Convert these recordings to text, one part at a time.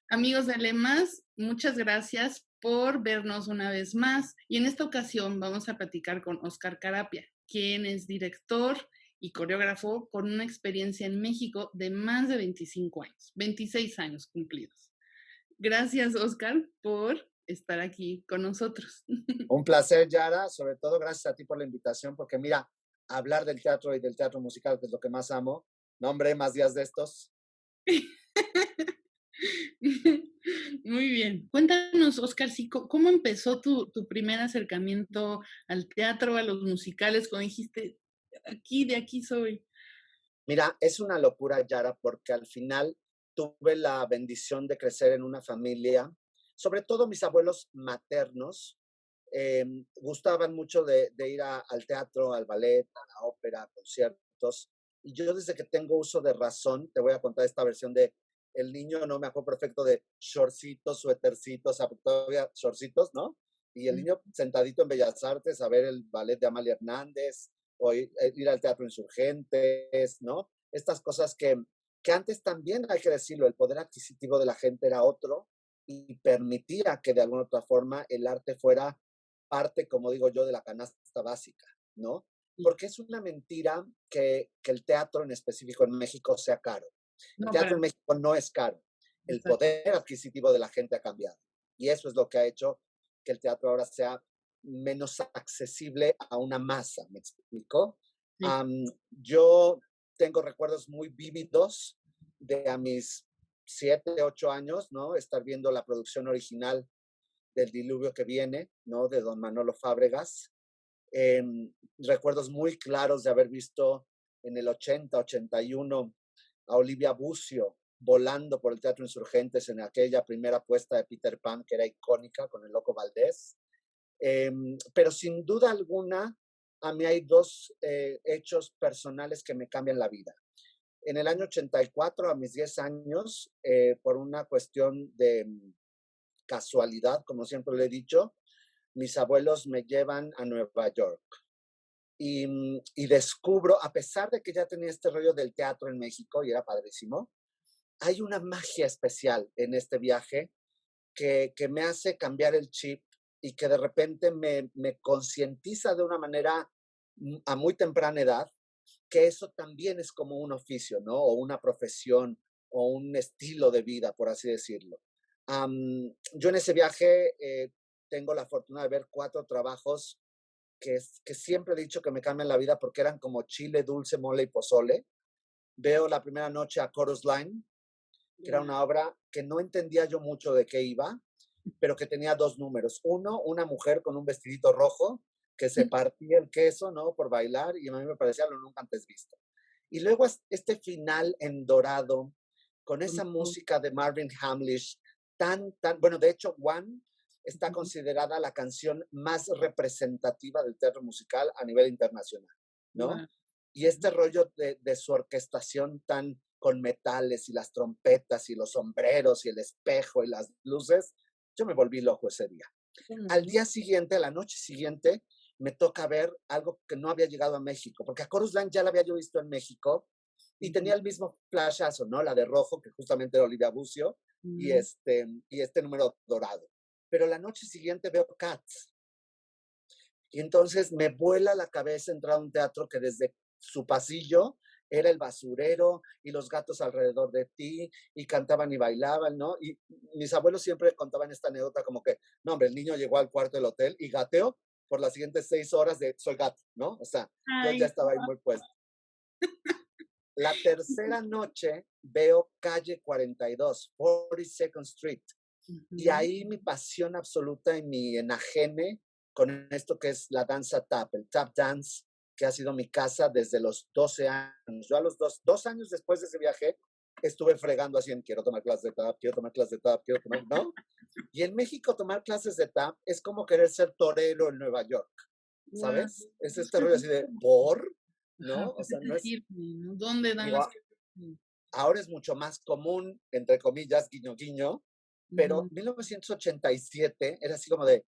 Amigos de Lemas, muchas gracias por vernos una vez más y en esta ocasión vamos a platicar con Óscar Carapia, quien es director y coreógrafo con una experiencia en México de más de 25 años, 26 años cumplidos. Gracias, Óscar, por estar aquí con nosotros. Un placer, Yara, sobre todo gracias a ti por la invitación, porque mira, hablar del teatro y del teatro musical, que es lo que más amo, no hombre, más días de estos. Muy bien. Cuéntanos, Óscar, sí, ¿cómo empezó tu primer acercamiento al teatro, a los musicales, cuando dijiste, aquí, de aquí soy? Mira, es una locura, Yara, porque al final tuve la bendición de crecer en una familia, sobre todo mis abuelos maternos, gustaban mucho de ir al teatro, al ballet, a la ópera, a conciertos. Y yo desde que tengo uso de razón, te voy a contar esta versión de el niño, no me acuerdo perfecto de shortcitos, suétercitos, todavía shortcitos, ¿no? Y el niño sentadito en Bellas Artes a ver el ballet de Amalia Hernández, o ir al Teatro Insurgentes, ¿no? Estas cosas que antes también, hay que decirlo, el poder adquisitivo de la gente era otro y permitía que de alguna otra forma el arte fuera parte, como digo yo, de la canasta básica, ¿no? Porque es una mentira que el teatro en específico en México sea caro. El No, teatro para en México no es caro. El exacto. poder adquisitivo de la gente ha cambiado. Y eso es lo que ha hecho que el teatro ahora sea menos accesible a una masa, ¿me explico? Sí. Yo tengo recuerdos muy vívidos de a mis 7, 8 años, ¿no? Estar viendo la producción original del Diluvio que viene, ¿no? De don Manolo Fábregas. Eh, Recuerdos muy claros de haber visto en el 80, 81 a Olivia Bucio volando por el Teatro Insurgentes en aquella primera puesta de Peter Pan que era icónica con el Loco Valdés. Pero sin duda alguna, a mí hay dos hechos personales que me cambian la vida. En el año 84, a mis 10 años, por una cuestión de casualidad, como siempre le he dicho, mis abuelos me llevan a Nueva York. Y descubro, a pesar de que ya tenía este rollo del teatro en México y era padrísimo, hay una magia especial en este viaje que me hace cambiar el chip y que de repente me concientiza de una manera a muy temprana edad que eso también es como un oficio, ¿no? O una profesión o un estilo de vida, por así decirlo. Yo en ese viaje tengo la fortuna de ver 4 trabajos que siempre he dicho que me cambian la vida porque eran como chile, dulce, mole y pozole. Veo la primera noche a Chorus Line, que era una obra que no entendía yo mucho de qué iba, pero que tenía 2 números. Uno, una mujer con un vestidito rojo que se partía el queso, ¿no? Por bailar y a mí me parecía lo nunca antes visto. Y luego este final en dorado, con esa música de Marvin Hamlish, bueno, de hecho, One está considerada la canción más representativa del teatro musical a nivel internacional, ¿no? Wow. Y este rollo de su orquestación tan con metales y las trompetas y los sombreros y el espejo y las luces, yo me volví loco ese día. Al día siguiente, a la noche siguiente, me toca ver algo que no había llegado a México, porque a Chorus Line ya la había yo visto en México y tenía el mismo flashazo, ¿no? La de rojo, que justamente era Olivia Bucio, y este número dorado. Pero la noche siguiente veo Cats. Y entonces me vuela la cabeza entrar a un teatro que desde su pasillo era el basurero y los gatos alrededor de ti y cantaban y bailaban, ¿no? Y mis abuelos siempre contaban esta anécdota como que, no, hombre, el niño llegó al cuarto del hotel y gateó por las siguientes 6 horas de soy gato, ¿no? O sea, yo ya Ay, estaba ahí muy puesto. La tercera noche veo Calle 42, 42nd Street, y ahí mi pasión absoluta y mi enajene con esto que es la danza tap, el tap dance, que ha sido mi casa desde los 12 años. Yo a los 2 años después de ese viaje estuve fregando así en quiero tomar clases de tap, quiero tomar clases de tap, quiero tomar, ¿no? Y en México tomar clases de tap es como querer ser torero en Nueva York, wow. ¿sabes? Es este rollo así de, ¿por? Ajá, ¿no? O ¿qué sea, no es, sentirme, no? ¿Dónde dan digo, las clases? ahora es mucho más común, entre comillas, guiño, guiño, pero 1987 era así como de,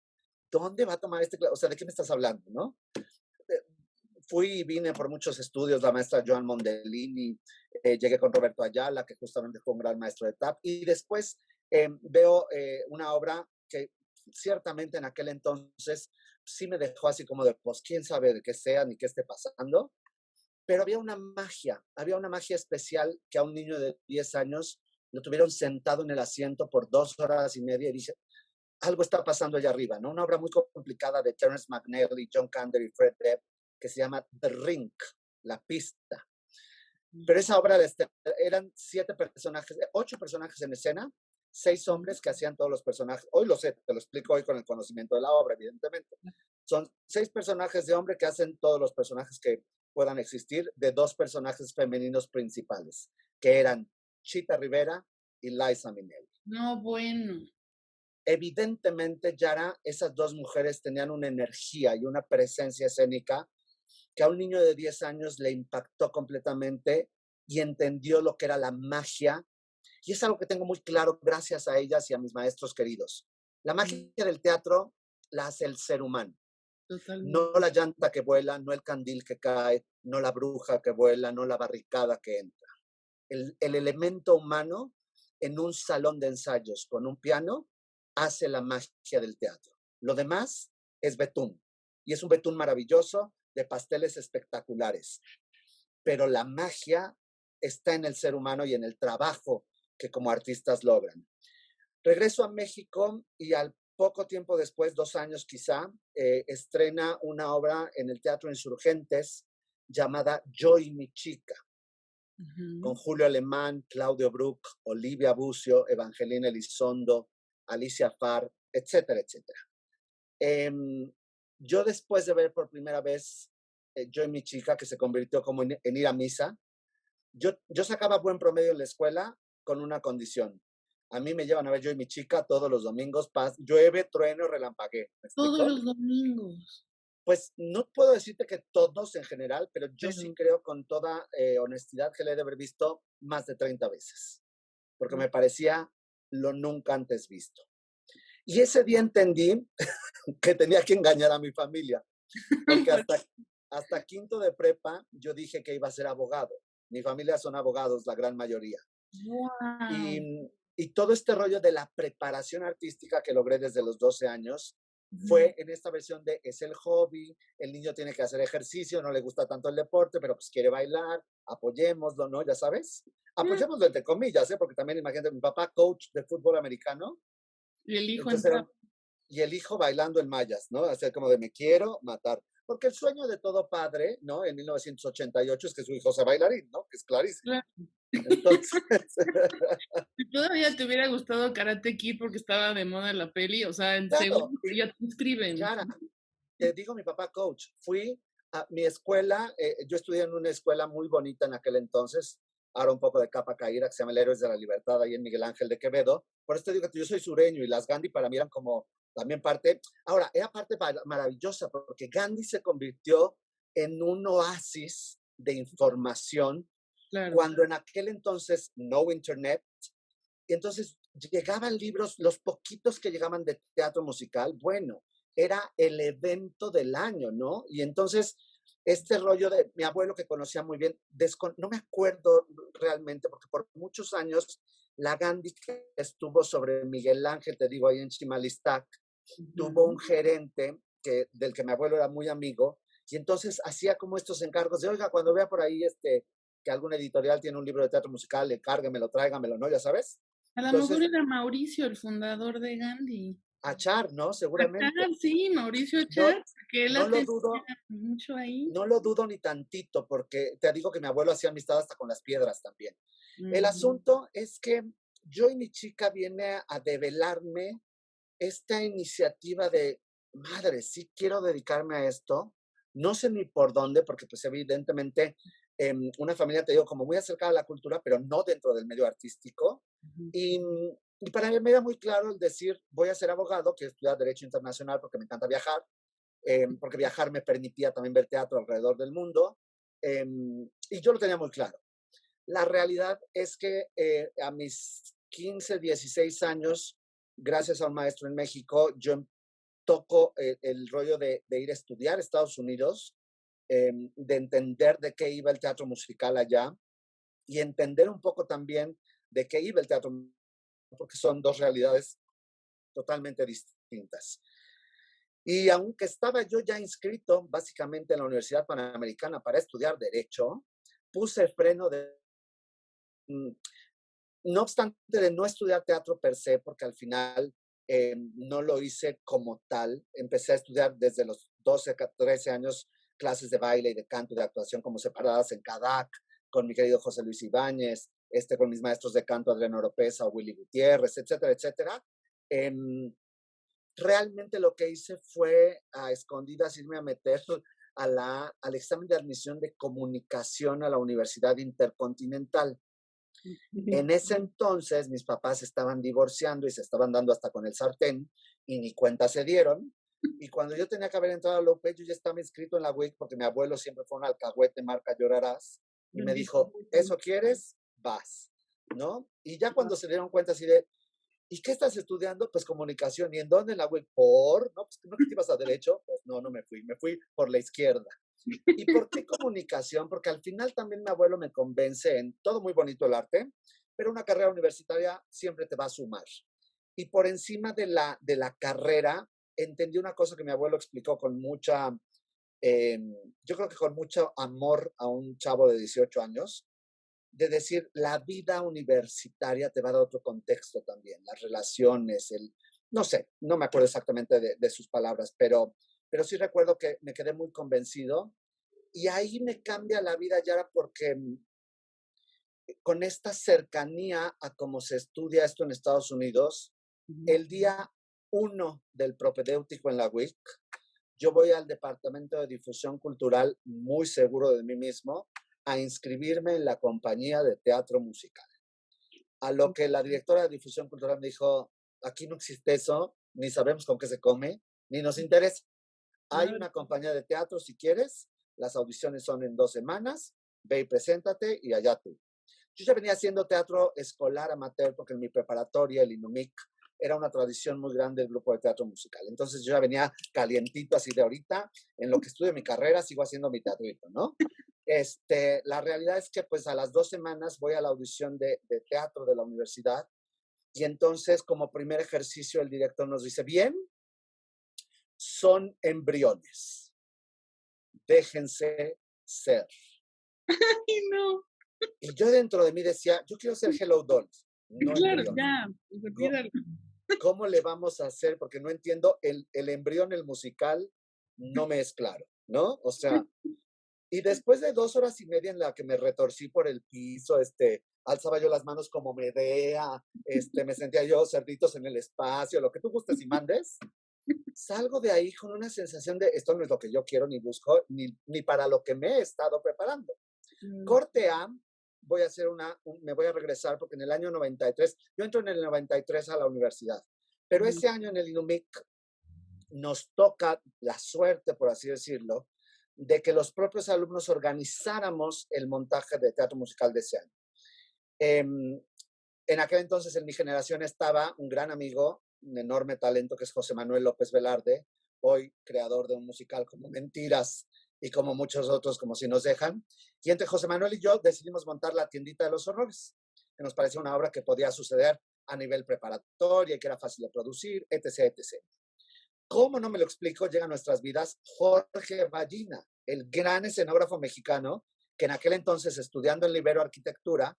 ¿dónde va a tomar este clase? O sea, ¿de qué me estás hablando, no? Fui y vine por muchos estudios, la maestra Joan Mondellini, llegué con Roberto Ayala, que justamente fue un gran maestro de tap, y después veo una obra que ciertamente en aquel entonces sí me dejó así como de, pues, quién sabe de qué sea ni qué esté pasando, pero había una magia especial que a un niño de 10 años lo tuvieron sentado en el asiento por 2 horas y media y dije, algo está pasando allá arriba, ¿no? Una obra muy complicada de Terence McNally, John Kander y Fred Depp, que se llama The Rink, la pista. Pero esa obra eran 7 personajes, 8 personajes en escena, 6 hombres que hacían todos los personajes. Hoy lo sé, te lo explico hoy con el conocimiento de la obra, evidentemente. Son 6 personajes de hombre que hacen todos los personajes que puedan existir, de 2 personajes femeninos principales, que eran Chita Rivera y Liza Minnelli. No, bueno. Evidentemente, Yara, esas 2 mujeres tenían una energía y una presencia escénica que a un niño de 10 años le impactó completamente y entendió lo que era la magia. Y es algo que tengo muy claro gracias a ellas y a mis maestros queridos. La magia del teatro la hace el ser humano. Totalmente. No la llanta que vuela, no el candil que cae, no la bruja que vuela, no la barricada que entra. El elemento humano en un salón de ensayos con un piano hace la magia del teatro. Lo demás es betún. Y es un betún maravilloso de pasteles espectaculares. Pero la magia está en el ser humano y en el trabajo que como artistas logran. Regreso a México y al poco tiempo después, 2 años quizá, estrena una obra en el Teatro Insurgentes llamada Yo y mi chica, con Julio Alemán, Claudio Brook, Olivia Bucio, Evangelina Elizondo, Alicia Farr, etcétera, etcétera. Yo después de ver por primera vez Yo y mi chica, que se convirtió como en ir a misa, yo sacaba buen promedio en la escuela con una condición. A mí me llevan a ver Yo y mi chica todos los domingos, llueve, trueno, relampaguee. ¿Me Todos explico? los domingos. Pues no puedo decirte que todos en general, pero yo sí creo con toda honestidad que le he de haber visto más de 30 veces, porque me parecía lo nunca antes visto. Y ese día entendí que tenía que engañar a mi familia, porque hasta quinto de prepa yo dije que iba a ser abogado. Mi familia son abogados, la gran mayoría. Wow. Y todo este rollo de la preparación artística que logré desde los 12 años fue en esta versión de es el hobby, el niño tiene que hacer ejercicio, no le gusta tanto el deporte, pero pues quiere bailar, apoyémoslo, ¿no? Ya sabes. Apoyémoslo entre comillas, ¿eh? Porque también imagínate, mi papá coach de fútbol americano. Y el hijo Entonces y el hijo bailando en mallas, ¿no? O sea, como de me quiero matar. Porque el sueño de todo padre, ¿no? En 1988 es que su hijo sea bailarín, ¿no? Que es clarísimo. Claro. Entonces, Si todavía te hubiera gustado Karate Kid porque estaba de moda la peli, o sea, en claro, segundo ya te inscriben. Yara, te digo mi papá coach, fui a mi escuela, yo estudié en una escuela muy bonita en aquel entonces, ahora un poco de capa caída, que se llama el Héroes de la Libertad, ahí en Miguel Ángel de Quevedo. Por eso te digo que yo soy sureño y las Gandhi para mí eran como también parte, ahora, era parte maravillosa porque Gandhi se convirtió en un oasis de información Claro. cuando en aquel entonces no internet, y entonces llegaban libros, los poquitos que llegaban de teatro musical, bueno, era el evento del año, ¿no? Y entonces, este rollo de mi abuelo que conocía muy bien, no me acuerdo realmente, porque por muchos años la Gandhi que estuvo sobre Miguel Ángel, te digo, ahí en Chimalistac, tuvo un gerente del que mi abuelo era muy amigo, y entonces hacía como estos encargos de, oiga, cuando vea por ahí que alguna editorial tiene un libro de teatro musical, encárguemelo, tráigamelo, ¿no? Ya sabes. A lo Entonces, mejor era Mauricio, el fundador de Gandhi. Achar, ¿no? Seguramente. Achar, sí, Mauricio No, Achar, porque él no lo atendía dudo, mucho ahí. no lo dudo ni tantito, porque te digo que mi abuelo hacía amistad hasta con las piedras también. El asunto es que yo y mi chica viene a develarme esta iniciativa de, madre, sí quiero dedicarme a esto, no sé ni por dónde, porque pues evidentemente una familia, te digo, como muy acercada a la cultura, pero no dentro del medio artístico. Y, y para mí me era muy claro el decir, voy a ser abogado, quiero estudiar Derecho Internacional porque me encanta viajar, porque viajar me permitía también ver teatro alrededor del mundo, y yo lo tenía muy claro. La realidad es que a mis 15, 16 años, gracias a un maestro en México, yo toco el rollo de ir a estudiar a Estados Unidos, de entender de qué iba el teatro musical allá y entender un poco también de qué iba el teatro porque son dos realidades totalmente distintas. Y aunque estaba yo ya inscrito básicamente en la Universidad Panamericana para estudiar Derecho, puse freno de, no obstante de no estudiar teatro per se, porque al final no lo hice como tal. Empecé a estudiar desde los 12, 13 años clases de baile y de canto y de actuación como separadas en CADAC, con mi querido José Luis Ibáñez, con mis maestros de canto Adriano Oropesa, Willy Gutiérrez, etcétera, etcétera. Realmente lo que hice fue a escondidas irme a meter al examen de admisión de comunicación a la Universidad Intercontinental. En ese entonces mis papás estaban divorciando y se estaban dando hasta con el sartén y ni cuenta se dieron. Y cuando yo tenía que haber entrado a la UP, yo ya estaba inscrito en la UIC porque mi abuelo siempre fue un alcahuete marca Llorarás. Y me dijo, ¿eso quieres? Vas, ¿no? Y ya cuando se dieron cuenta así de, ¿y qué estás estudiando? Pues comunicación. ¿Y en dónde? En la UIC. ¿Por? No, pues no que te ibas a derecho. Pues no, no me fui por la izquierda. ¿Y por qué comunicación? Porque al final también mi abuelo me convence en todo muy bonito el arte, pero una carrera universitaria siempre te va a sumar. Y por encima de la carrera, entendí una cosa que mi abuelo explicó con mucha, yo creo que con mucho amor a un chavo de 18 años, de decir, la vida universitaria te va a dar otro contexto también, las relaciones, no sé, no me acuerdo exactamente de sus palabras, pero sí recuerdo que me quedé muy convencido y ahí me cambia la vida, Yara, porque con esta cercanía a cómo se estudia esto en Estados Unidos, el día 1 del propedéutico en la UIC, yo voy al departamento de difusión cultural muy seguro de mí mismo a inscribirme en la compañía de teatro musical. A lo que la directora de difusión cultural me dijo, aquí no existe eso, ni sabemos con qué se come, ni nos interesa. Hay una compañía de teatro si quieres, las audiciones son en 2 semanas, ve y preséntate y allá tú. Yo ya venía haciendo teatro escolar amateur porque en mi preparatoria, el INUMIC, era una tradición muy grande del grupo de teatro musical. Entonces yo ya venía calientito así de ahorita, en lo que estudio mi carrera sigo haciendo mi teatrito, ¿no? La realidad es que pues a las 2 semanas voy a la audición de teatro de la universidad y entonces como primer ejercicio el director nos dice, bien, son embriones, déjense ser. Ay, no. Y yo dentro de mí decía, yo quiero ser Hello Dolls, no claro, embrión. ya, retíralo. ¿Cómo le vamos a hacer? Porque no entiendo, el embrión, el musical, no me es claro, ¿no? O sea, y después de 2 horas y media en la que me retorcí por el piso, alzaba yo las manos como Medea, me sentía yo cerditos en el espacio, lo que tú gustes y mandes, salgo de ahí con una sensación de esto no es lo que yo quiero ni busco, ni para lo que me he estado preparando. Corte A, voy a hacer me voy a regresar porque en el año 93, yo entro en el 93 a la universidad, pero ese año en el INUMIC nos toca la suerte, por así decirlo, de que los propios alumnos organizáramos el montaje de teatro musical de ese año. En aquel entonces, en mi generación, estaba un gran amigo, un enorme talento, que es José Manuel López Velarde, hoy creador de un musical como Mentiras y como muchos otros, como Si nos dejan. Y entre José Manuel y yo decidimos montar La Tiendita de los Horrores, que nos parecía una obra que podía suceder a nivel preparatorio y que era fácil de producir, etc., etc. ¿Cómo no me lo explico? Llega a nuestras vidas Jorge Ballina, el gran escenógrafo mexicano, que en aquel entonces, estudiando en Libero Arquitectura,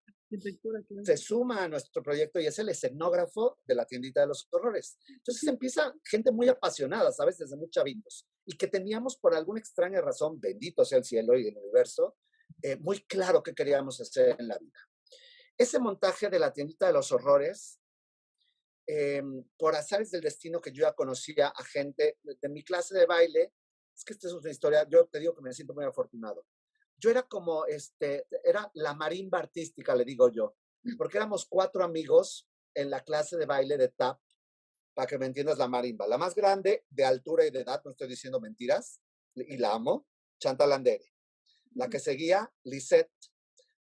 se suma a nuestro proyecto y es el escenógrafo de La Tiendita de los Horrores. Entonces empieza gente muy apasionada, ¿sabes? Desde muy chavitos. Y que teníamos por alguna extraña razón, bendito sea el cielo y el universo, muy claro qué queríamos hacer en la vida. Ese montaje de La Tiendita de los Horrores, por azares del destino que yo ya conocía a gente de mi clase de baile, es que esta es una historia, yo te digo que me siento muy afortunado. Yo era como, era la marimba artística, le digo yo, porque éramos 4 amigos en la clase de baile de tap, para que me entiendas la marimba. La más grande de altura y de edad, no estoy diciendo mentiras, y la amo, Chantal Andere. La que seguía, Lisette,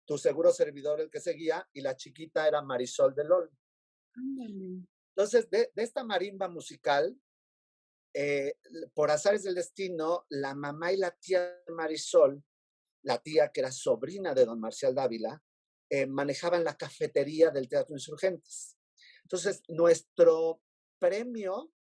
tu seguro servidor el que seguía, y la chiquita era Marisol de LOL. Entonces, de esta marimba musical, por azares del destino, la mamá y la tía de Marisol, la tía que era sobrina de don Marcial Dávila, manejaban la cafetería del Teatro Insurgentes. Entonces, nuestro premio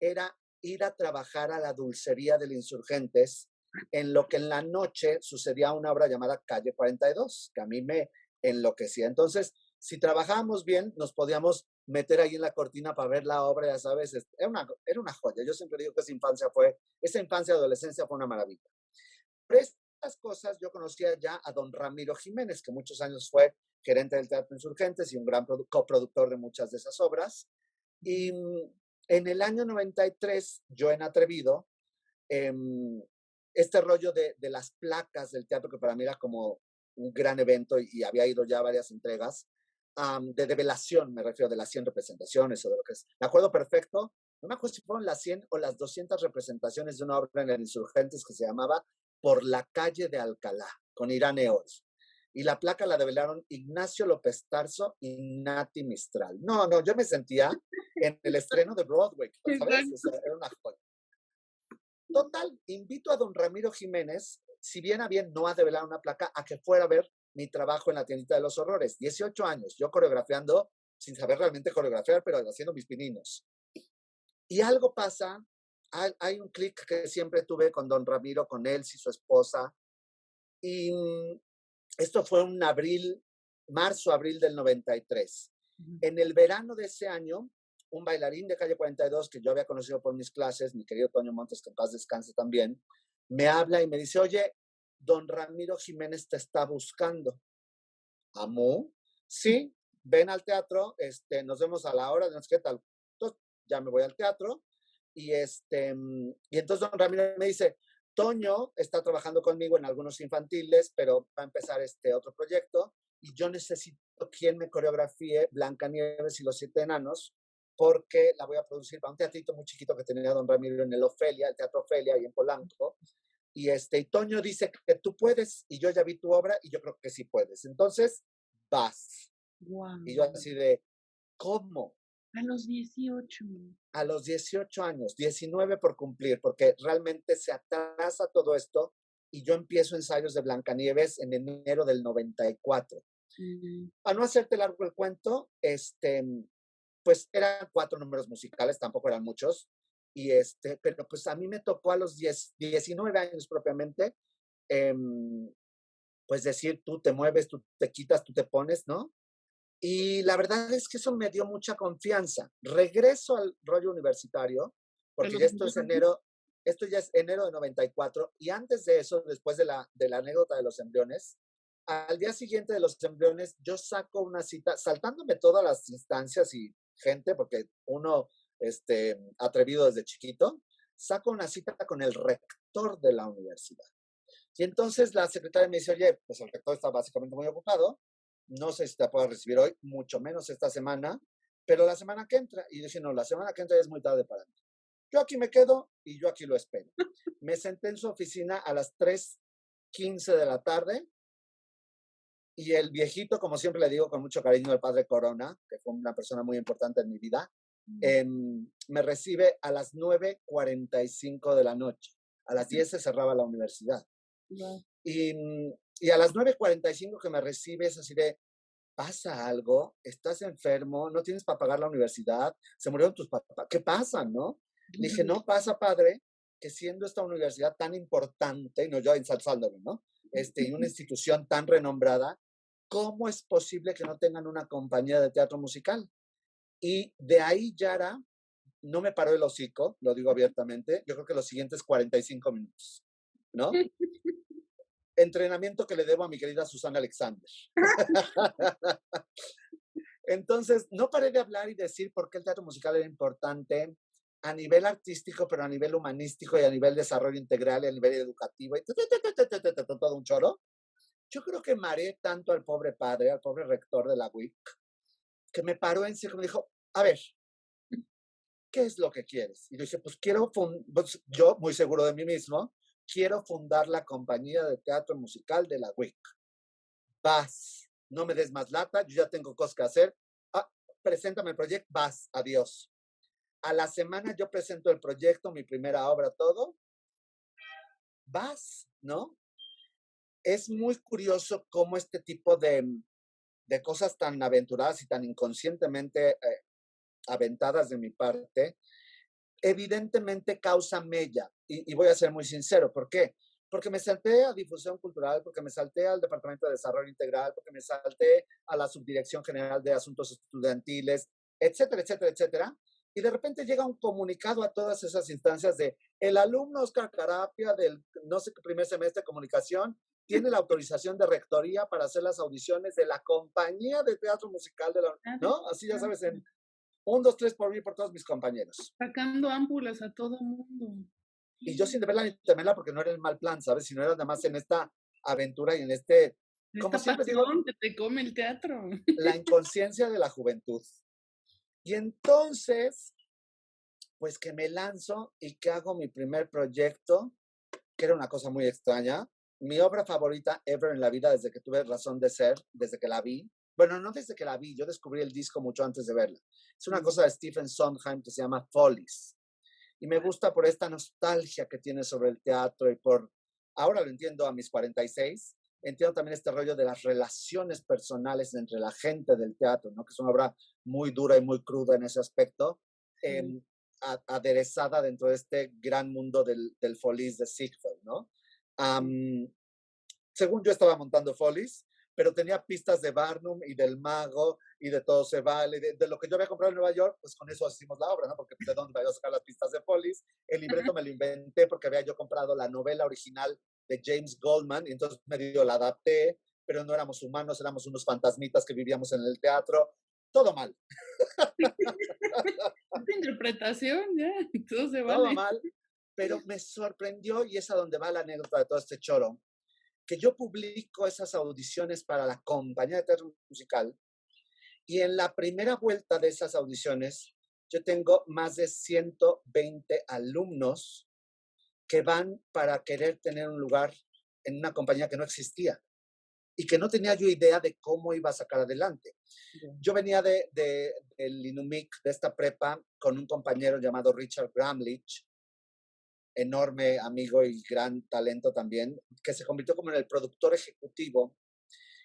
era ir a trabajar a la dulcería del Insurgentes, en lo que en la noche sucedía una obra llamada Calle 42, que a mí me enloquecía. Entonces, si trabajábamos bien, nos podíamos meter ahí en la cortina para ver la obra, ya sabes, era una joya. Yo siempre digo que esa infancia y adolescencia fue una maravilla. Pero estas cosas yo conocía ya a don Ramiro Jiménez, que muchos años fue gerente del Teatro Insurgentes y un gran coproductor de muchas de esas obras. Y en el año 93, yo en Atrevido, este rollo de las placas del teatro, que para mí era como un gran evento y había ido ya a varias entregas, de develación, me refiero, de las 100 representaciones o de lo que es. Me acuerdo perfecto, no me acuerdo si fueron las 100 o las 200 representaciones de una obra en el Insurgentes que se llamaba Por la calle de Alcalá, con Irán Eols. Y la placa la develaron Ignacio López Tarso y Nati Mistral. No, yo me sentía en el estreno de Broadway, ¿sabes? O sea, era una joya. Total, invito a don Ramiro Jiménez, si bien a bien no a develar una placa, a que fuera a ver mi trabajo en la tiendita de los horrores. 18 años, yo coreografiando, sin saber realmente coreografiar, pero haciendo mis pininos. Y algo pasa, hay un clic que siempre tuve con don Ramiro, con él y su esposa. Y esto fue un marzo-abril del 93. En el verano de ese año, un bailarín de Calle 42 que yo había conocido por mis clases, mi querido Toño Montes, que en paz descanse también, me habla y me dice, oye, don Ramiro Jiménez te está buscando. ¿Amú? Sí, ven al teatro, nos vemos a la hora, no sé qué tal. Entonces, ya me voy al teatro y entonces don Ramiro me dice, Toño está trabajando conmigo en algunos infantiles, pero va a empezar otro proyecto y yo necesito quien me coreografíe Blancanieves y los 7 enanos, porque la voy a producir para un teatrito muy chiquito que tenía don Ramiro en el Teatro Ofelia, ahí en Polanco. Y Toño dice que tú puedes, y yo ya vi tu obra y yo creo que sí puedes. Entonces, vas. Wow. Y yo así de, ¿cómo? A los 18. A los 18 años, 19 por cumplir, porque realmente se atrasa todo esto y yo empiezo ensayos de Blancanieves en enero del 94. Para no hacerte largo el cuento, pues eran 4 números musicales, tampoco eran muchos, y pero pues a mí me tocó a los 19 años propiamente, pues decir, tú te mueves, tú te quitas, tú te pones, ¿no? Y la verdad es que eso me dio mucha confianza. Regreso al rollo universitario, porque ya esto ya es enero de 94, y antes de eso, después de la anécdota de los embriones, al día siguiente de los embriones, yo saco una cita, saltándome todas las instancias y gente, porque uno, atrevido desde chiquito, saco una cita con el rector de la universidad. Y entonces la secretaria me dice, oye, pues el rector está básicamente muy ocupado, no sé si te puedo recibir hoy, mucho menos esta semana, pero la semana que entra. Y dije, no, la semana que entra ya es muy tarde para mí. Yo aquí me quedo y yo aquí lo espero. Me senté en su oficina a las 3:15 de la tarde y el viejito, como siempre le digo con mucho cariño, el padre Corona, que fue una persona muy importante en mi vida, me recibe a las 9:45 de la noche. A las 10 se cerraba la universidad. Y a las 9:45 que me recibes así de, ¿pasa algo? ¿Estás enfermo? ¿No tienes para pagar la universidad? ¿Se murieron tus papás? ¿Qué pasa, no? Le dije, no pasa, padre, que siendo esta universidad tan importante, y no yo ensalzándolo, ¿no? Y una institución tan renombrada, ¿cómo es posible que no tengan una compañía de teatro musical? Y de ahí, Yara, no me paró el hocico, lo digo abiertamente, yo creo que los siguientes 45 minutos, ¿no? Entrenamiento que le debo a mi querida Susana Alexander. Entonces, no paré de hablar y decir por qué el teatro musical era importante a nivel artístico, pero a nivel humanístico y a nivel desarrollo integral y a nivel educativo y todo un choro. Yo creo que mareé tanto al pobre padre, al pobre rector de la UIC, que me paró en serio y me dijo, a ver, ¿qué es lo que quieres? Y yo dije, pues pues yo, muy seguro de mí mismo, quiero fundar la compañía de teatro musical de la UIC. Vas, no me des más lata, yo ya tengo cosas que hacer. Preséntame el proyecto, vas, adiós. A la semana yo presento el proyecto, mi primera obra, todo. Vas, ¿no? Es muy curioso cómo este tipo de cosas tan aventuradas y tan inconscientemente aventadas de mi parte, evidentemente causa mella. Y voy a ser muy sincero, ¿por qué? Porque me salté a difusión cultural, porque me salté al Departamento de Desarrollo Integral, porque me salté a la Subdirección General de Asuntos Estudiantiles, etcétera, etcétera, etcétera. Y de repente llega un comunicado a todas esas instancias de el alumno Oscar Carapia del no sé qué primer semestre de comunicación tiene la autorización de rectoría para hacer las audiciones de la compañía de teatro musical de la, ¿no? Así ya sabes, en 1, 2, 3 por mí y por todos mis compañeros. Sacando ámpulas a todo mundo. Y yo sin deberla ni temerla porque no era el mal plan, ¿sabes? Sino era nada más en esta aventura y en este, como Esta siempre digo, pasión que te come el teatro. la inconsciencia de la juventud. Y entonces, pues que me lanzo y que hago mi primer proyecto, que era una cosa muy extraña. Mi obra favorita ever en la vida desde que tuve razón de ser, desde que la vi. Bueno, no desde que la vi, yo descubrí el disco mucho antes de verla. Es una cosa de Stephen Sondheim que se llama Follies. Y me gusta por esta nostalgia que tiene sobre el teatro y por, ahora lo entiendo a mis 46, entiendo también este rollo de las relaciones personales entre la gente del teatro, ¿no? Que es una obra muy dura y muy cruda en ese aspecto, aderezada dentro de este gran mundo del Follies de Ziegfeld, ¿no? Según yo estaba montando Follies, pero tenía pistas de Barnum y del Mago y de Todo se vale, de lo que yo había comprado en Nueva York, pues con eso hicimos la obra, ¿no? Porque de dónde iba a sacar las pistas de Follies. El libreto me lo inventé porque había yo comprado la novela original de James Goldman y entonces medio la adapté, pero no éramos humanos, éramos unos fantasmitas que vivíamos en el teatro. Todo mal. Esta interpretación, ya, todo se Todo vale. mal, pero me sorprendió y es a donde va la anécdota de todo este choro, que yo publico esas audiciones para la compañía de teatro musical y en la primera vuelta de esas audiciones yo tengo más de 120 alumnos que van para querer tener un lugar en una compañía que no existía y que no tenía yo idea de cómo iba a sacar adelante. Yo venía del Inumic, de esta prepa, con un compañero llamado Richard Gramlich, enorme amigo y gran talento también, que se convirtió como en el productor ejecutivo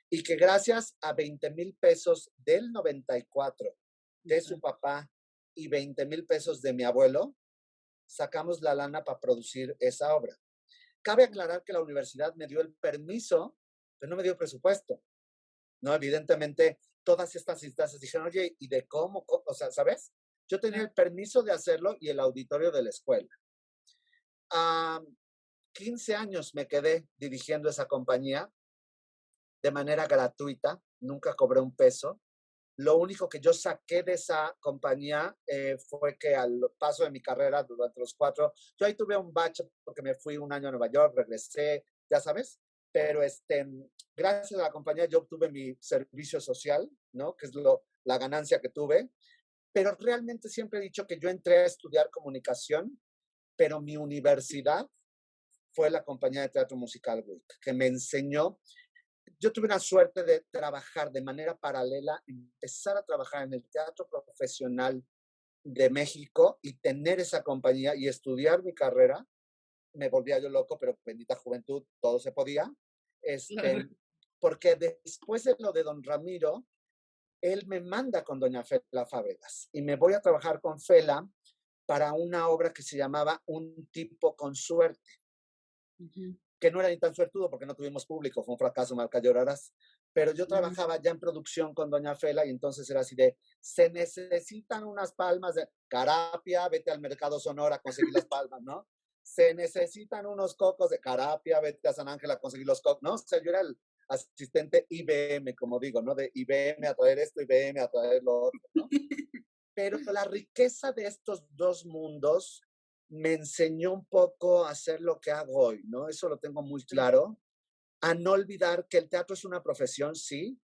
y que gracias a 20,000 pesos del 94 de su papá y 20,000 pesos de mi abuelo, sacamos la lana para producir esa obra. Cabe aclarar que la universidad me dio el permiso, pero no me dio presupuesto. No, evidentemente, todas estas instancias dijeron, oye, ¿y de cómo? O sea, ¿sabes? Yo tenía el permiso de hacerlo y el auditorio de la escuela. 15 años me quedé dirigiendo esa compañía de manera gratuita, nunca cobré un peso. Lo único que yo saqué de esa compañía fue que al paso de mi carrera durante los 4, yo ahí tuve un bache porque me fui un año a Nueva York, regresé, ya sabes, pero gracias a la compañía yo obtuve mi servicio social, ¿no? Que es la ganancia que tuve, pero realmente siempre he dicho que yo entré a estudiar comunicación, pero mi universidad fue la compañía de teatro musical Week, que me enseñó. Yo tuve una suerte de trabajar de manera paralela, empezar a trabajar en el teatro profesional de México y tener esa compañía y estudiar mi carrera. Me volvía yo loco, pero bendita juventud, todo se podía. Claro. Porque después de lo de don Ramiro, él me manda con doña Fela Fábregas y me voy a trabajar con Fela para una obra que se llamaba Un tipo con suerte. Que no era ni tan suertudo porque no tuvimos público, fue un fracaso, Marca Llorarás. Pero yo trabajaba ya en producción con doña Fela y entonces era así de, se necesitan unas palmas de Carapia, vete al Mercado Sonora a conseguir las palmas, ¿no? Se necesitan unos cocos de Carapia, vete a San Ángel a conseguir los cocos, ¿no? O sea, yo era el asistente IBM, como digo, ¿no? De IBM a traer esto, IBM a traer lo otro, ¿no? Pero la riqueza de estos dos mundos me enseñó un poco a hacer lo que hago hoy, ¿no? Eso lo tengo muy claro. A no olvidar que el teatro es una profesión, sí,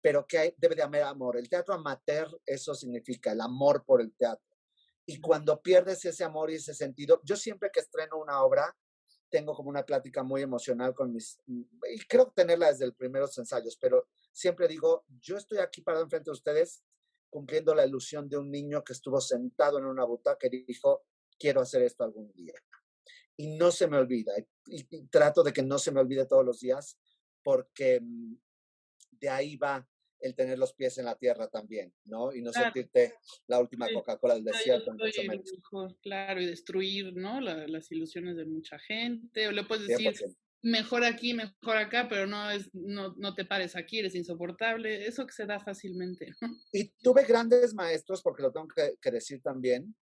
pero que debe de haber amor. El teatro amateur, eso significa el amor por el teatro. Y cuando pierdes ese amor y ese sentido, yo siempre que estreno una obra, tengo como una plática muy emocional con y creo tenerla desde los primeros ensayos, pero siempre digo, yo estoy aquí parado enfrente de ustedes cumpliendo la ilusión de un niño que estuvo sentado en una butaca y dijo, quiero hacer esto algún día. Y no se me olvida, y trato de que no se me olvide todos los días, porque de ahí va el tener los pies en la tierra también, ¿no? Y no Claro, sentirte la última sí. Coca-Cola del No, yo desierto, ni mucho soy lo menos. mejor, claro, y destruir, ¿no? Las ilusiones de mucha gente, o le puedes decir, 100%. mejor aquí, mejor acá, pero no te pares aquí, eres insoportable, eso que se da fácilmente, ¿no? Y tuve grandes maestros, porque lo tengo que decir también,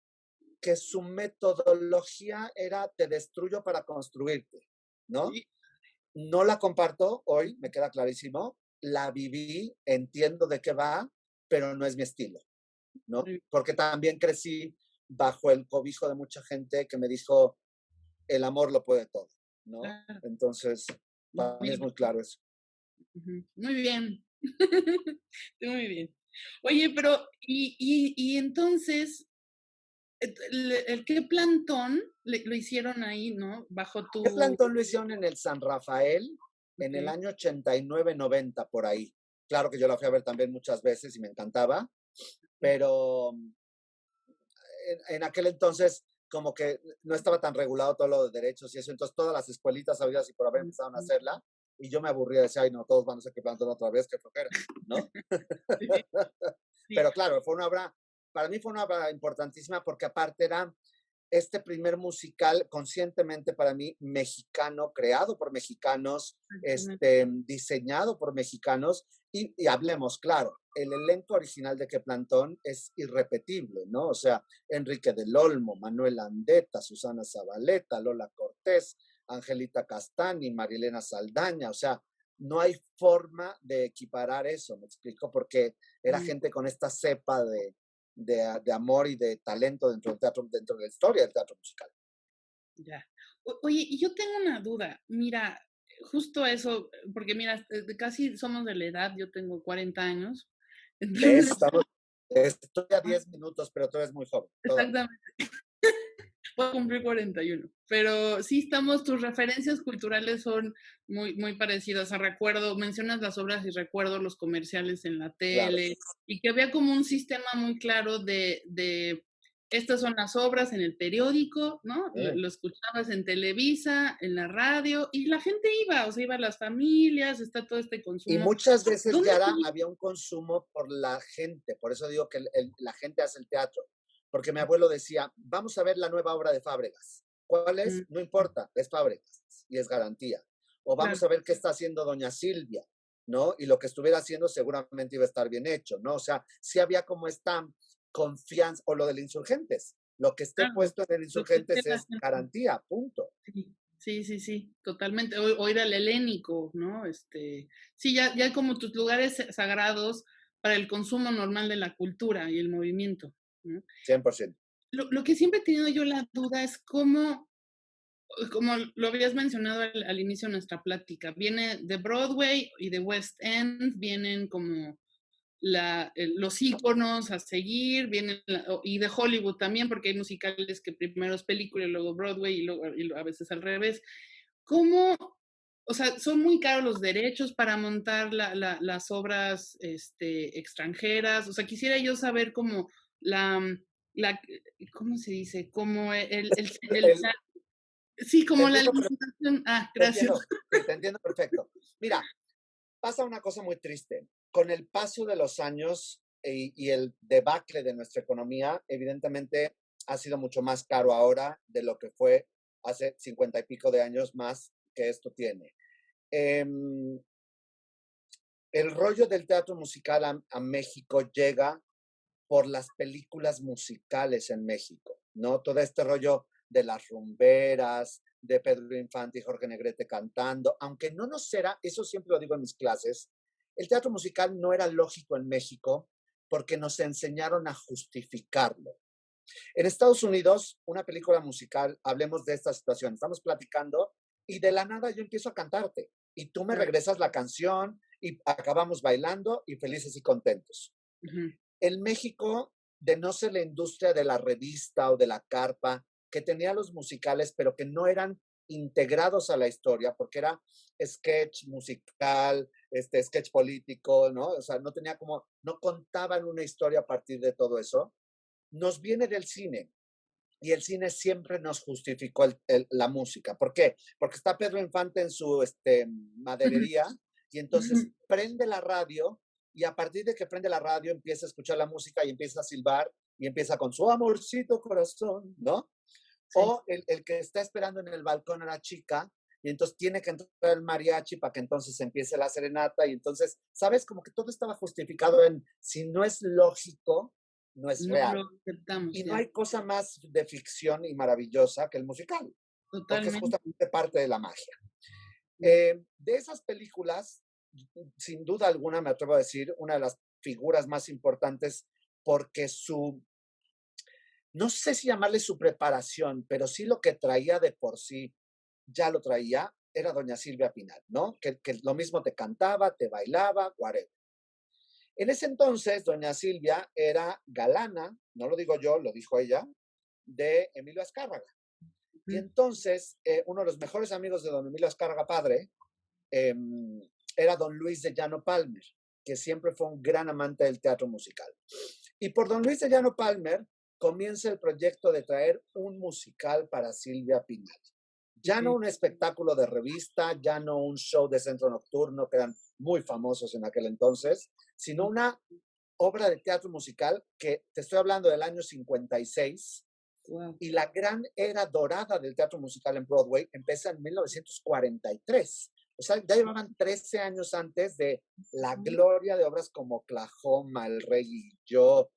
que su metodología era te destruyo para construirte, ¿no? Sí, No la comparto hoy, me queda clarísimo, la viví, entiendo de qué va, pero no es mi estilo, ¿no? muy Porque también crecí bajo el cobijo de mucha gente que me dijo, el amor lo puede todo, ¿no? claro, Entonces, para mí es muy muy claro eso. ujú, muy bien. Muy bien. Oye, pero, y entonces, el qué plantón lo hicieron ahí, ¿no? Bajo ¿Qué tu plantón lo hicieron en el San Rafael en el okey, año 89-90 por ahí? Claro que yo la fui a ver también muchas veces y me encantaba, pero en aquel entonces como que no estaba tan regulado todo lo de derechos y eso, entonces todas las escuelitas habidas y por haber empezaron a ujú, hacerla y yo me aburría, decía, ay no, todos van a hacer que plantón otra vez, qué flojera, ¿no? sí, sí, Pero claro, fue una obra, para mí fue una obra importantísima porque aparte era este primer musical conscientemente para mí mexicano, creado por mexicanos, exactamente. diseñado por mexicanos y hablemos, claro, el elenco original de Que Plantón es irrepetible, ¿no? O sea, Enrique del Olmo, Manuel Andeta, Susana Zabaleta, Lola Cortés, Angelita Castani, Marilena Saldaña, o sea, no hay forma de equiparar eso, me explico, porque era Mm, gente con esta cepa de amor y de talento dentro del teatro, dentro de la historia del teatro musical. ya. Oye, y yo tengo una duda. Mira, justo eso, porque mira, casi somos de la edad, yo tengo 40 años, ¿Ves? entonces Estoy a ah, 10 minutos, pero tú eres muy joven, todavía. exactamente. Voy a cumplir 41, pero sí estamos, tus referencias culturales son muy parecidas. O sea, recuerdo, mencionas las obras y recuerdo los comerciales en la Claro. tele y que había como un sistema muy claro estas son las obras en el periódico, ¿no? Mm. Lo escuchabas en Televisa, en la radio y la gente iba, o sea, iban las familias, está todo este Y consumo. muchas veces, ¿Dónde Yara, se había un consumo por la gente, por eso digo que la gente hace el teatro, porque mi abuelo decía, vamos a ver la nueva obra de Fábregas. ¿Cuál es? mm, No importa, es Fábregas y es garantía. O vamos claro, a ver qué está haciendo doña Silvia, ¿no? Y lo que estuviera haciendo seguramente iba a estar bien hecho, ¿no? O sea, sí había como esta confianza, o lo del Insurgentes. Lo que esté claro, puesto en el lo que esté Insurgentes la es gente. garantía, punto. Sí, sí, sí, sí, totalmente. O ir al helénico, ¿no? Sí, ya como tus lugares sagrados para el consumo normal de la cultura y el movimiento, ¿no? 100%. Lo que siempre he tenido yo la duda es cómo, como lo habías mencionado al inicio de nuestra plática, viene de Broadway y de West End, vienen como los íconos a seguir, vienen, y de Hollywood también, porque hay musicales que primero es película y luego Broadway y a veces al revés. ¿Cómo, o sea, son muy caros los derechos para montar las obras extranjeras? O sea, quisiera yo saber cómo la, la ¿cómo se dice? Como El, sí, te como la entiendo, licitación. Ah, te gracias. entiendo, sí, te entiendo perfecto. Mira, pasa una cosa muy triste. Con el paso de los años y el debacle de nuestra economía, evidentemente ha sido mucho más caro ahora de lo que fue hace 50 y pico de años más que esto tiene. Em, el rollo del teatro musical a México llega por las películas musicales en México, ¿no? Todo este rollo de las rumberas, de Pedro Infante y Jorge Negrete cantando, aunque no nos era, eso siempre lo digo en mis clases, el teatro musical no era lógico en México porque nos enseñaron a justificarlo. En Estados Unidos, una película musical, hablemos de esta situación, estamos platicando y de la nada yo empiezo a cantarte y tú me Claro. regresas la canción y acabamos bailando y felices y contentos. Ujú. En México, de no ser la industria de la revista o de la carpa, que tenía los musicales, pero que no eran integrados a la historia, porque era sketch musical, sketch político, ¿no? O sea, no tenía como, no contaban una historia a partir de todo eso. Nos viene del cine y el cine siempre nos justificó la música. ¿Por qué? Porque está Pedro Infante en su maderería y entonces prende la radio y a partir de que prende la radio empieza a escuchar la música y empieza a silbar y empieza con su amorcito corazón, ¿no? Sí. O el que está esperando en el balcón a la chica y entonces tiene que entrar el mariachi para que entonces empiece la serenata y entonces, ¿sabes? Como que todo estaba justificado en si no es lógico, no es No real. lo aceptamos, Y no ya. hay cosa más de ficción y maravillosa que el musical, porque es Totalmente. justamente parte de la magia. De esas películas, sin duda alguna, me atrevo a decir, una de las figuras más importantes, porque no sé si llamarle su preparación, pero sí lo que traía de por sí, ya lo traía, era doña Silvia Pinal, ¿no? Que lo mismo te cantaba, te bailaba, whatever. En ese entonces, doña Silvia era galana, no lo digo yo, lo dijo ella, de Emilio Azcárraga. Y entonces, uno de los mejores amigos de don Emilio Azcárraga padre era don Luis de Llano Palmer, que siempre fue un gran amante del teatro musical. Y por don Luis de Llano Palmer comienza el proyecto de traer un musical para Silvia Pinal. Ya no un espectáculo de revista, ya no un show de centro nocturno, que eran muy famosos en aquel entonces, sino una obra de teatro musical que te estoy hablando del año 56, wow. Y la gran era dorada del teatro musical en Broadway empieza en 1943. O sea, ya llevaban 13 años antes de la gloria de obras como Oklahoma, El Rey y Yo,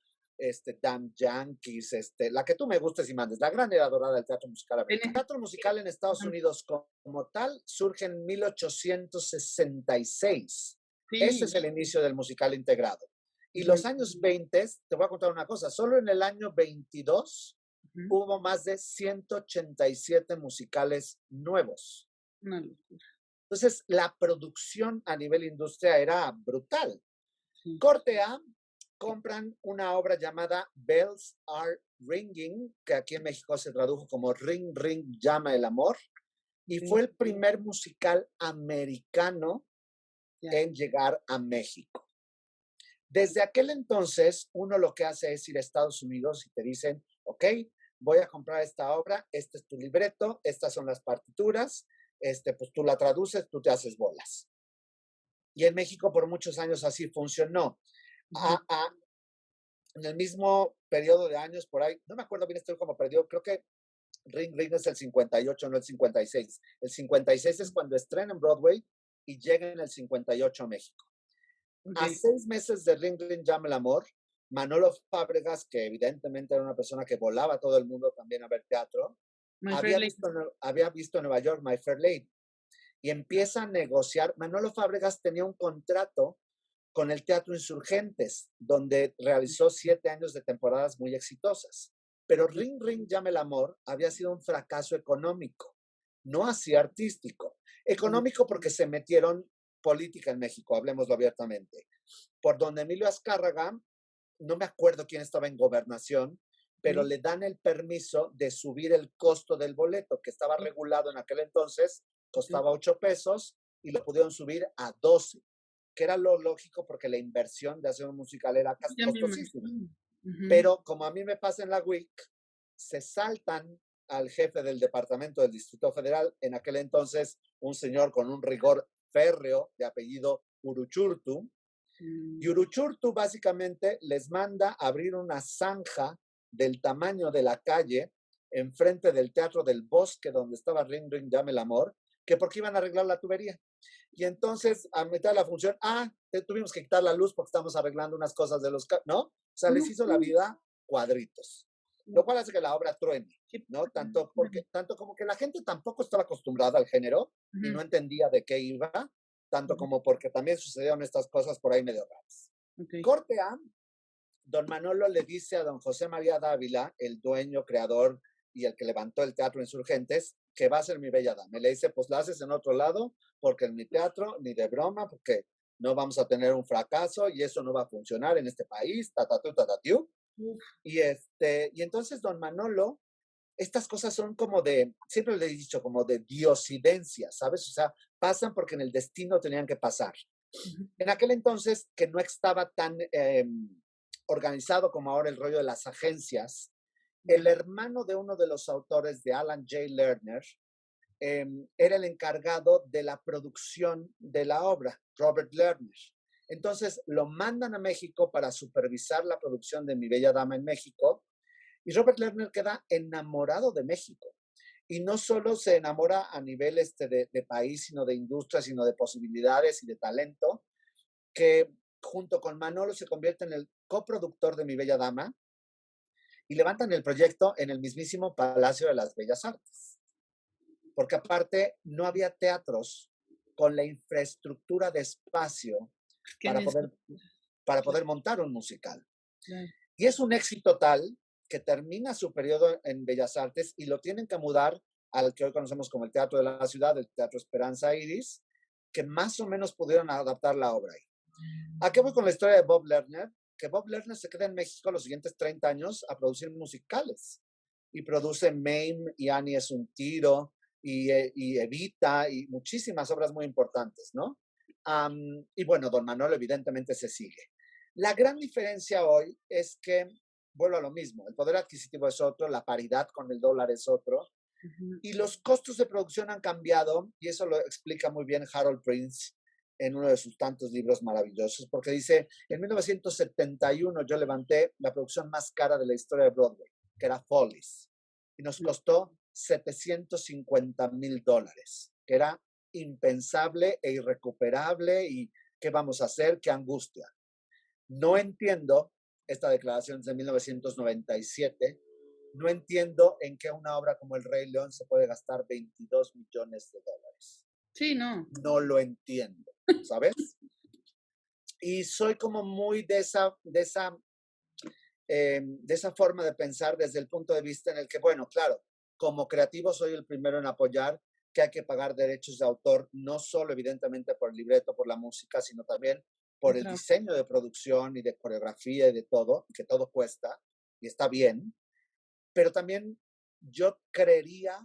Damn Yankees, la que tú me gustes y mandes, la gran era dorada del teatro musical americano. El teatro musical en Estados Unidos como tal surge en 1866. Sí. Ese es el inicio del musical integrado. Y los años 20, te voy a contar una cosa, solo en el año 22 hubo más de 187 musicales nuevos. Entonces, la producción a nivel industria era brutal. Sí. Corte A, compran una obra llamada Bells Are Ringing, que aquí en México se tradujo como Ring, Ring, Llama el Amor, y fue el primer musical americano en llegar a México. Desde aquel entonces, uno lo que hace es ir a Estados Unidos y te dicen, ok, voy a comprar esta obra, este es tu libreto, estas son las partituras, pues tú la traduces, tú te haces bolas. Y en México por muchos años así funcionó. En el mismo periodo de años por ahí, no me acuerdo bien esto como perdió, creo que Ring Ring es el 58, no el 56. El 56 es cuando estrena en Broadway y llega en el 58 a México. Okay. A 6 meses de Ring Ring Llama el Amor, Manolo Fábregas, que evidentemente era una persona que volaba a todo el mundo también a ver teatro, había visto en Nueva York My Fair Lady y empieza a negociar. Manolo Fábregas tenía un contrato con el Teatro Insurgentes, donde realizó 7 años de temporadas muy exitosas. Pero Ring Ring Llama el Amor había sido un fracaso económico, no así artístico. Económico porque se metieron política en México, hablemoslo abiertamente. Por don Emilio Azcárraga, no me acuerdo quién estaba en gobernación, pero le dan el permiso de subir el costo del boleto, que estaba regulado en aquel entonces, costaba 8 pesos, y lo pudieron subir a 12, que era lo lógico porque la inversión de hacer un musical era costosísima. Pero como a mí me pasa en la WIC, se saltan al jefe del departamento del Distrito Federal, en aquel entonces un señor con un rigor férreo de apellido Uruchurtu, y Uruchurtu básicamente les manda abrir una zanja del tamaño de la calle enfrente del Teatro del Bosque donde estaba Ring Ring Llama el Amor, que porque iban a arreglar la tubería. Y entonces, a mitad de la función, tuvimos que quitar la luz porque estamos arreglando unas cosas de los... ¿no? O sea, les hizo la vida cuadritos. Lo cual hace que la obra truene, ¿no? Tanto como que la gente tampoco estaba acostumbrada al género y no entendía de qué iba, tanto como porque también sucedieron estas cosas por ahí medio raras. Okay. Corte A, don Manolo le dice a don José María Dávila, el dueño, creador y el que levantó el Teatro Insurgentes, que va a ser Mi Bella Dama. Le dice, pues la haces en otro lado, porque en mi teatro, ni de broma, porque no vamos a tener un fracaso y eso no va a funcionar en este país, tatatú. Y entonces don Manolo, estas cosas son como de, siempre le he dicho, como de diosidencia, ¿sabes? O sea, pasan porque en el destino tenían que pasar. En aquel entonces, que no estaba tan organizado como ahora el rollo de las agencias, el hermano de uno de los autores de Alan J. Lerner era el encargado de la producción de la obra, Robert Lerner. Entonces lo mandan a México para supervisar la producción de Mi Bella Dama en México y Robert Lerner queda enamorado de México. Y no solo se enamora a nivel de país, sino de industria, sino de posibilidades y de talento, que junto con Manolo se convierte en el coproductor de Mi Bella Dama y levantan el proyecto en el mismísimo Palacio de las Bellas Artes. Porque aparte no había teatros con la infraestructura de espacio para poder montar un musical. Claro. Y es un éxito tal que termina su periodo en Bellas Artes y lo tienen que mudar al que hoy conocemos como el Teatro de la Ciudad, el Teatro Esperanza Iris, que más o menos pudieron adaptar la obra ahí. ¿A qué voy con la historia de Bob Lerner? Que Bob Lerner se queda en México los siguientes 30 años a producir musicales. Y produce Mame y Annie es un tiro y Evita y muchísimas obras muy importantes, ¿no? Y bueno, Don Manolo evidentemente se sigue. La gran diferencia hoy es que, vuelvo a lo mismo, el poder adquisitivo es otro, la paridad con el dólar es otro, y los costos de producción han cambiado, y eso lo explica muy bien Harold Prince en uno de sus tantos libros maravillosos, porque dice, en 1971 yo levanté la producción más cara de la historia de Broadway, que era Follies, y nos costó $750,000, que era impensable e irrecuperable, y ¿qué vamos a hacer? ¡Qué angustia! No entiendo esta declaración de 1997, no entiendo en qué una obra como El Rey León se puede gastar $22 millones. Sí, no. No lo entiendo, ¿sabes? Y soy como muy de esa forma de pensar desde el punto de vista en el que, bueno, claro, como creativo soy el primero en apoyar que hay que pagar derechos de autor, no solo evidentemente por el libreto, por la música, sino también por el diseño de producción y de coreografía y de todo, que todo cuesta y está bien, pero también yo creería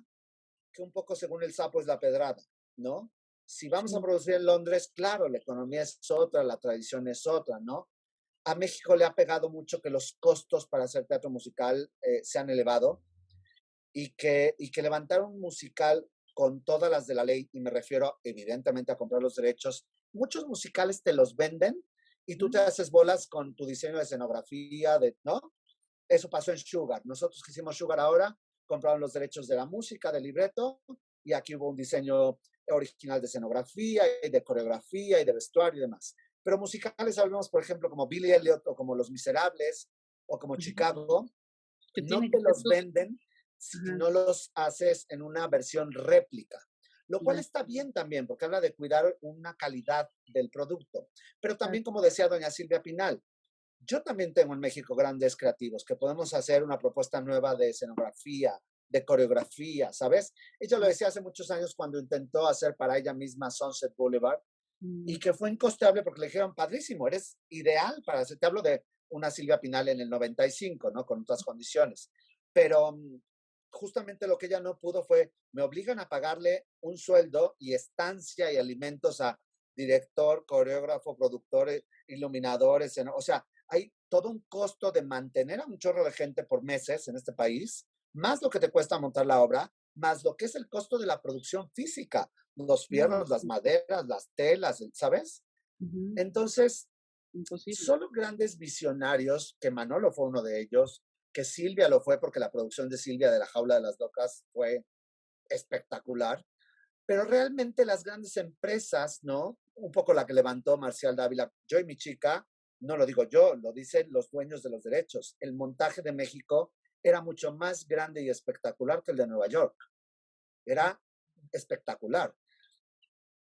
que un poco según el sapo es la pedrada, ¿no? Si vamos a producir en Londres, claro, la economía es otra, la tradición es otra, ¿no? A México le ha pegado mucho que los costos para hacer teatro musical se han elevado y que levantar un musical con todas las de la ley, y me refiero evidentemente a comprar los derechos, muchos musicales te los venden y tú te haces bolas con tu diseño de escenografía, ¿no? Eso pasó en Sugar. Nosotros que hicimos Sugar ahora, compraron los derechos de la música, del libreto, y aquí hubo un diseño original de escenografía y de coreografía y de vestuario y demás. Pero musicales, hablamos, por ejemplo, como Billy Elliot o como Los Miserables o como Chicago, no te los venden si no los haces en una versión réplica. Lo cual está bien también, porque habla de cuidar una calidad del producto. Pero también, como decía doña Silvia Pinal, yo también tengo en México grandes creativos que podemos hacer una propuesta nueva de escenografía, de coreografía, ¿sabes? Ella lo decía hace muchos años cuando intentó hacer para ella misma Sunset Boulevard y que fue incosteable porque le dijeron, padrísimo, eres ideal para hacer. Te hablo de una Silvia Pinal en el 95, ¿no? Con otras condiciones. Pero justamente lo que ella no pudo fue, me obligan a pagarle un sueldo y estancia y alimentos a director, coreógrafo, productor, iluminadores, o sea, hay todo un costo de mantener a un chorro de gente por meses en este país, más lo que te cuesta montar la obra, más lo que es el costo de la producción física, los fierros, las maderas, las telas, ¿sabes? Entonces, solo grandes visionarios, que Manolo fue uno de ellos, que Silvia lo fue porque la producción de Silvia de La Jaula de las Locas fue espectacular, pero realmente las grandes empresas, ¿no? Un poco la que levantó Marcial Dávila, Yo y mi chica, no lo digo yo, lo dicen los dueños de los derechos. El montaje de México era mucho más grande y espectacular que el de Nueva York. Era espectacular.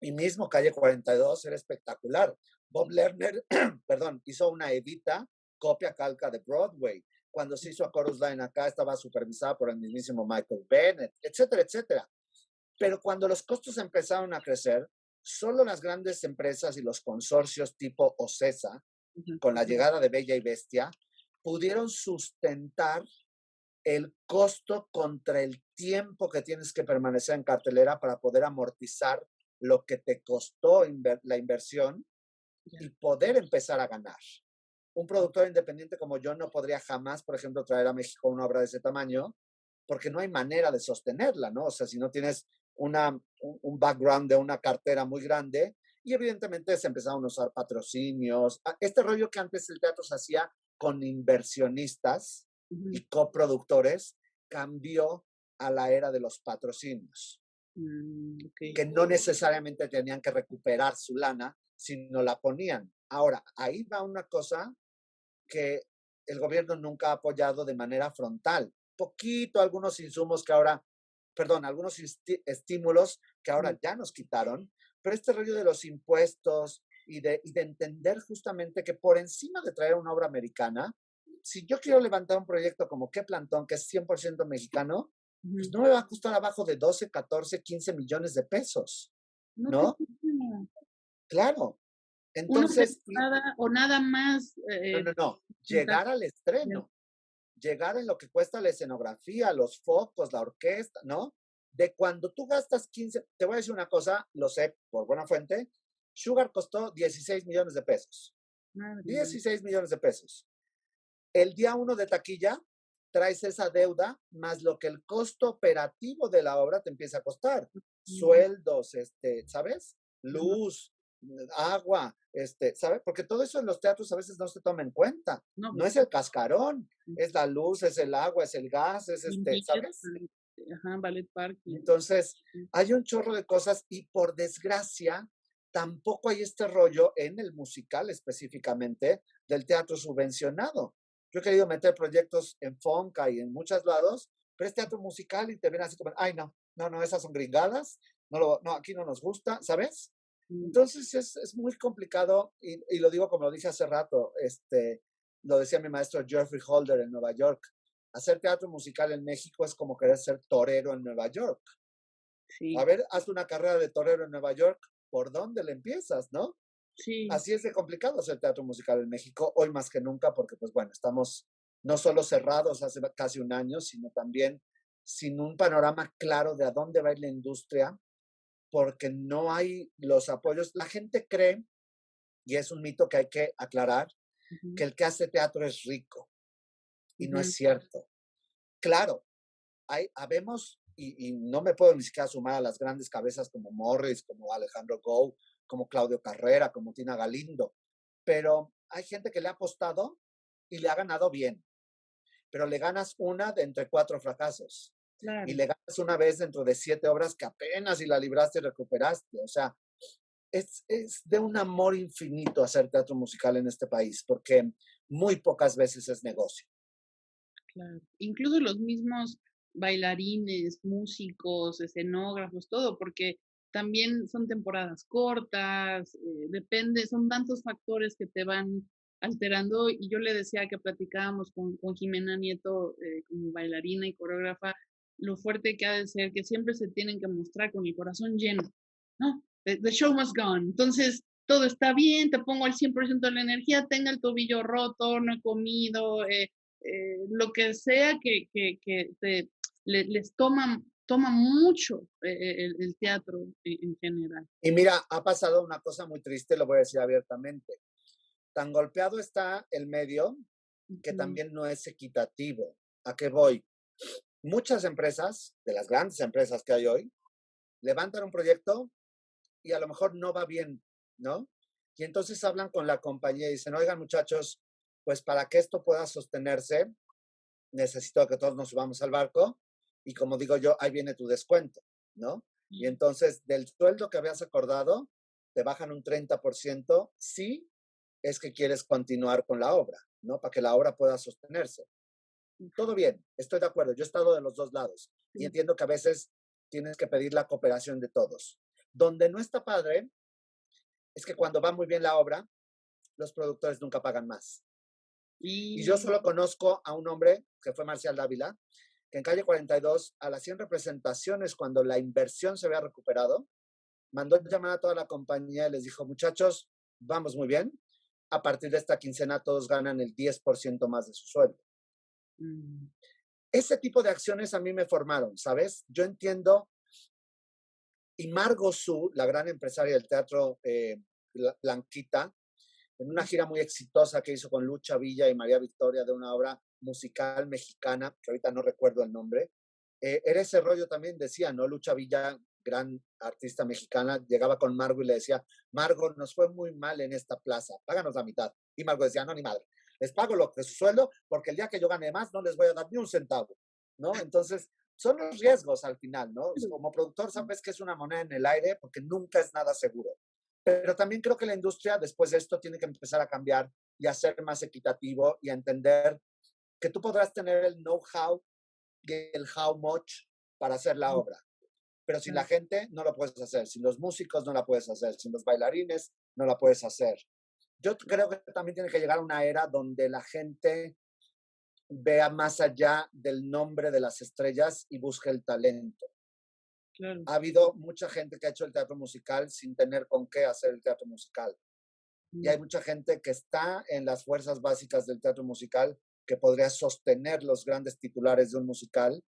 Y mismo Calle 42 era espectacular. Bob Lerner, perdón, hizo una Evita, copia calca de Broadway. Cuando se hizo a Chorus Line acá, estaba supervisada por el mismísimo Michael Bennett, etcétera, etcétera. Pero cuando los costos empezaron a crecer, solo las grandes empresas y los consorcios tipo OCESA, con la llegada de Bella y Bestia, pudieron sustentar el costo contra el tiempo que tienes que permanecer en cartelera para poder amortizar lo que te costó la inversión y poder empezar a ganar. Un productor independiente como yo no podría jamás, por ejemplo, traer a México una obra de ese tamaño, porque no hay manera de sostenerla, ¿no? O sea, si no tienes un background de una cartera muy grande Y evidentemente se empezaron a usar patrocinios. Este rollo que antes el teatro se hacía con inversionistas Ujú. y coproductores cambió a la era de los patrocinios, Ok. que no necesariamente tenían que recuperar su lana, sino la ponían. Ahora, ahí va una cosa que el gobierno nunca ha apoyado de manera frontal. Poquito algunos insumos que ahora, perdón, algunos estímulos que ahora ya nos quitaron, pero este rollo de los impuestos y de entender justamente que por encima de traer una obra americana, si yo quiero levantar un proyecto como Qué Plantón, que es 100% mexicano, pues Ujú. no me va a costar abajo de 12, 14, 15 millones de pesos, No te ¿no? entiendo. Claro. Una Entonces, temporada o nada más no, no, no, juntar. llegar al estreno, llegar en lo que cuesta la escenografía, los focos, la orquesta, ¿no? De cuando tú gastas 15, te voy a decir una cosa, lo sé por buena fuente, Sugar costó 16 millones de pesos. Madre mía. 16 millones de pesos. El día uno de taquilla, traes esa deuda más lo que el costo operativo de la obra te empieza a costar. Mm, Sueldos, ¿sabes? ajá. Luz, agua, ¿sabes? Porque todo eso en los teatros a veces no se toma en cuenta. No, No pues es el cascarón, es la luz, es el agua, es el gas, es Invited, ¿sabes? ajá, Ballet Park. Entonces, hay un chorro de cosas y por desgracia, tampoco hay este rollo en el musical específicamente del teatro subvencionado. Yo he querido meter proyectos en Fonca y en muchos lados, pero es teatro musical y te ven así como, ay, no, no, no, esas son gringadas, no, aquí no nos gusta, ¿sabes? Mm, Entonces es muy complicado y lo digo como lo dije hace rato, lo decía mi maestro Jeffrey Holder en Nueva York, hacer teatro musical en México es como querer ser torero en Nueva York. A sí, ver, haz una carrera de torero en Nueva York, ¿por dónde le empiezas, no? sí, Así es de complicado hacer teatro musical en México, hoy más que nunca, porque pues bueno, estamos no solo cerrados hace casi un año, sino también sin un panorama claro de a dónde va a ir la industria, porque no hay los apoyos. La gente cree, y es un mito que hay que aclarar, ujú, que el que hace teatro es rico, y no es ujú, cierto. Claro, habemos, y no me puedo ni siquiera sumar a las grandes cabezas como Morris, como Alejandro Gou, como Claudio Carrera, como Tina Galindo, pero hay gente que le ha apostado y le ha ganado bien, pero le ganas una de entre 4 fracasos y claro. le ganas una vez dentro de 7 obras que apenas si la libraste y recuperaste. O sea, es de un amor infinito hacer teatro musical en este país, porque muy pocas veces es negocio. Claro. Incluso los mismos bailarines, músicos, escenógrafos, todo, porque también son temporadas cortas, depende, son tantos factores que te van alterando. Y yo le decía que platicábamos con Jimena Nieto, como bailarina y coreógrafa, lo fuerte que ha de ser, que siempre se tienen que mostrar con el corazón lleno, ¿no? The show must go on. Entonces, todo está bien, te pongo al 100% de la energía, tenga el tobillo roto, no he comido, lo que sea que les toma mucho el teatro en general. Y mira, ha pasado una cosa muy triste, lo voy a decir abiertamente. Tan golpeado está el medio que Ujú, también no es equitativo. ¿A qué voy? Muchas empresas, de las grandes empresas que hay hoy, levantan un proyecto y a lo mejor no va bien, ¿no? Y entonces hablan con la compañía y dicen, oigan muchachos, pues para que esto pueda sostenerse, necesito que todos nos subamos al barco y como digo yo, ahí viene tu descuento, ¿no? Y entonces del sueldo que habías acordado, te bajan un 30% si es que quieres continuar con la obra, ¿no? Para que la obra pueda sostenerse. Todo bien, estoy de acuerdo, yo he estado de los dos lados y sí. entiendo que a veces tienes que pedir la cooperación de todos. Donde no está padre es que cuando va muy bien la obra, los productores nunca pagan más. Y yo Y solo conozco a un hombre, que fue Marcial Dávila, que en calle 42, a las 100 representaciones, cuando la inversión se había recuperado, mandó llamar a toda la compañía y les dijo, muchachos, vamos muy bien, a partir de esta quincena todos ganan el 10% más de su sueldo. mm, Ese tipo de acciones a mí me formaron, ¿sabes? Yo entiendo, y Margot Su, la gran empresaria del teatro Blanquita, en una gira muy exitosa que hizo con Lucha Villa y María Victoria de una obra musical mexicana, que ahorita no recuerdo el nombre, era ese rollo también, decía, ¿no? Lucha Villa gran artista mexicana, llegaba con Margo y le decía, Margo, nos fue muy mal en esta plaza, páganos la mitad. Y Margo decía, no, ni madre, les pago lo que su sueldo, porque el día que yo gane más no les voy a dar ni un centavo, ¿no? Entonces, son los riesgos al final, ¿no? Como productor sabes que es una moneda en el aire porque nunca es nada seguro. Pero también creo que la industria después de esto tiene que empezar a cambiar y a ser más equitativo y a entender que tú podrás tener el know-how y el how much para hacer la obra. Pero sin la gente no lo puedes hacer, sin los músicos no la puedes hacer, sin los bailarines no la puedes hacer. Yo creo que también tiene que llegar una era donde la gente vea más allá del nombre de las estrellas y busque el talento. Claro. Ha habido mucha gente que ha hecho el teatro musical sin tener con qué hacer el teatro musical. Y hay mucha gente que está en las fuerzas básicas del teatro musical que podría sostener los grandes titulares de un musical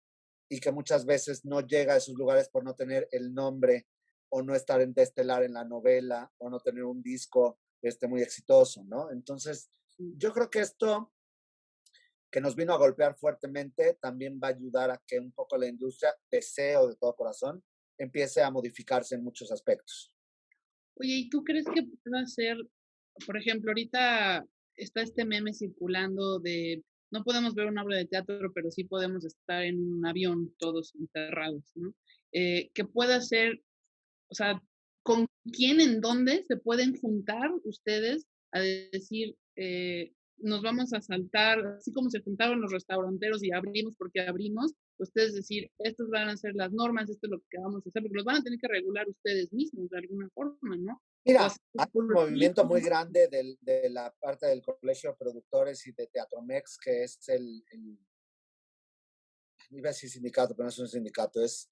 y que muchas veces no llega a esos lugares por no tener el nombre o no estar en estelar en la novela o no tener un disco muy exitoso, ¿no? Entonces, yo creo que esto que nos vino a golpear fuertemente también va a ayudar a que un poco la industria, deseo de todo corazón, empiece a modificarse en muchos aspectos. Oye, ¿y tú crees que pueda ser, por ejemplo, ahorita está este meme circulando de no podemos ver una obra de teatro, pero sí podemos estar en un avión todos encerrados, ¿no? Que pueda ser, o sea, ¿con quién, en dónde se pueden juntar ustedes a decir, nos vamos a saltar, así como se juntaron los restauranteros y abrimos porque abrimos, ustedes decir, estas van a ser las normas, esto es lo que vamos a hacer, porque los van a tener que regular ustedes mismos de alguna forma, ¿no? O Mira, hacer hay un por ti, movimiento muy ¿no? grande de la parte del Colegio de Productores y de Teatromex, que es iba a decir sindicato, pero no es un sindicato, es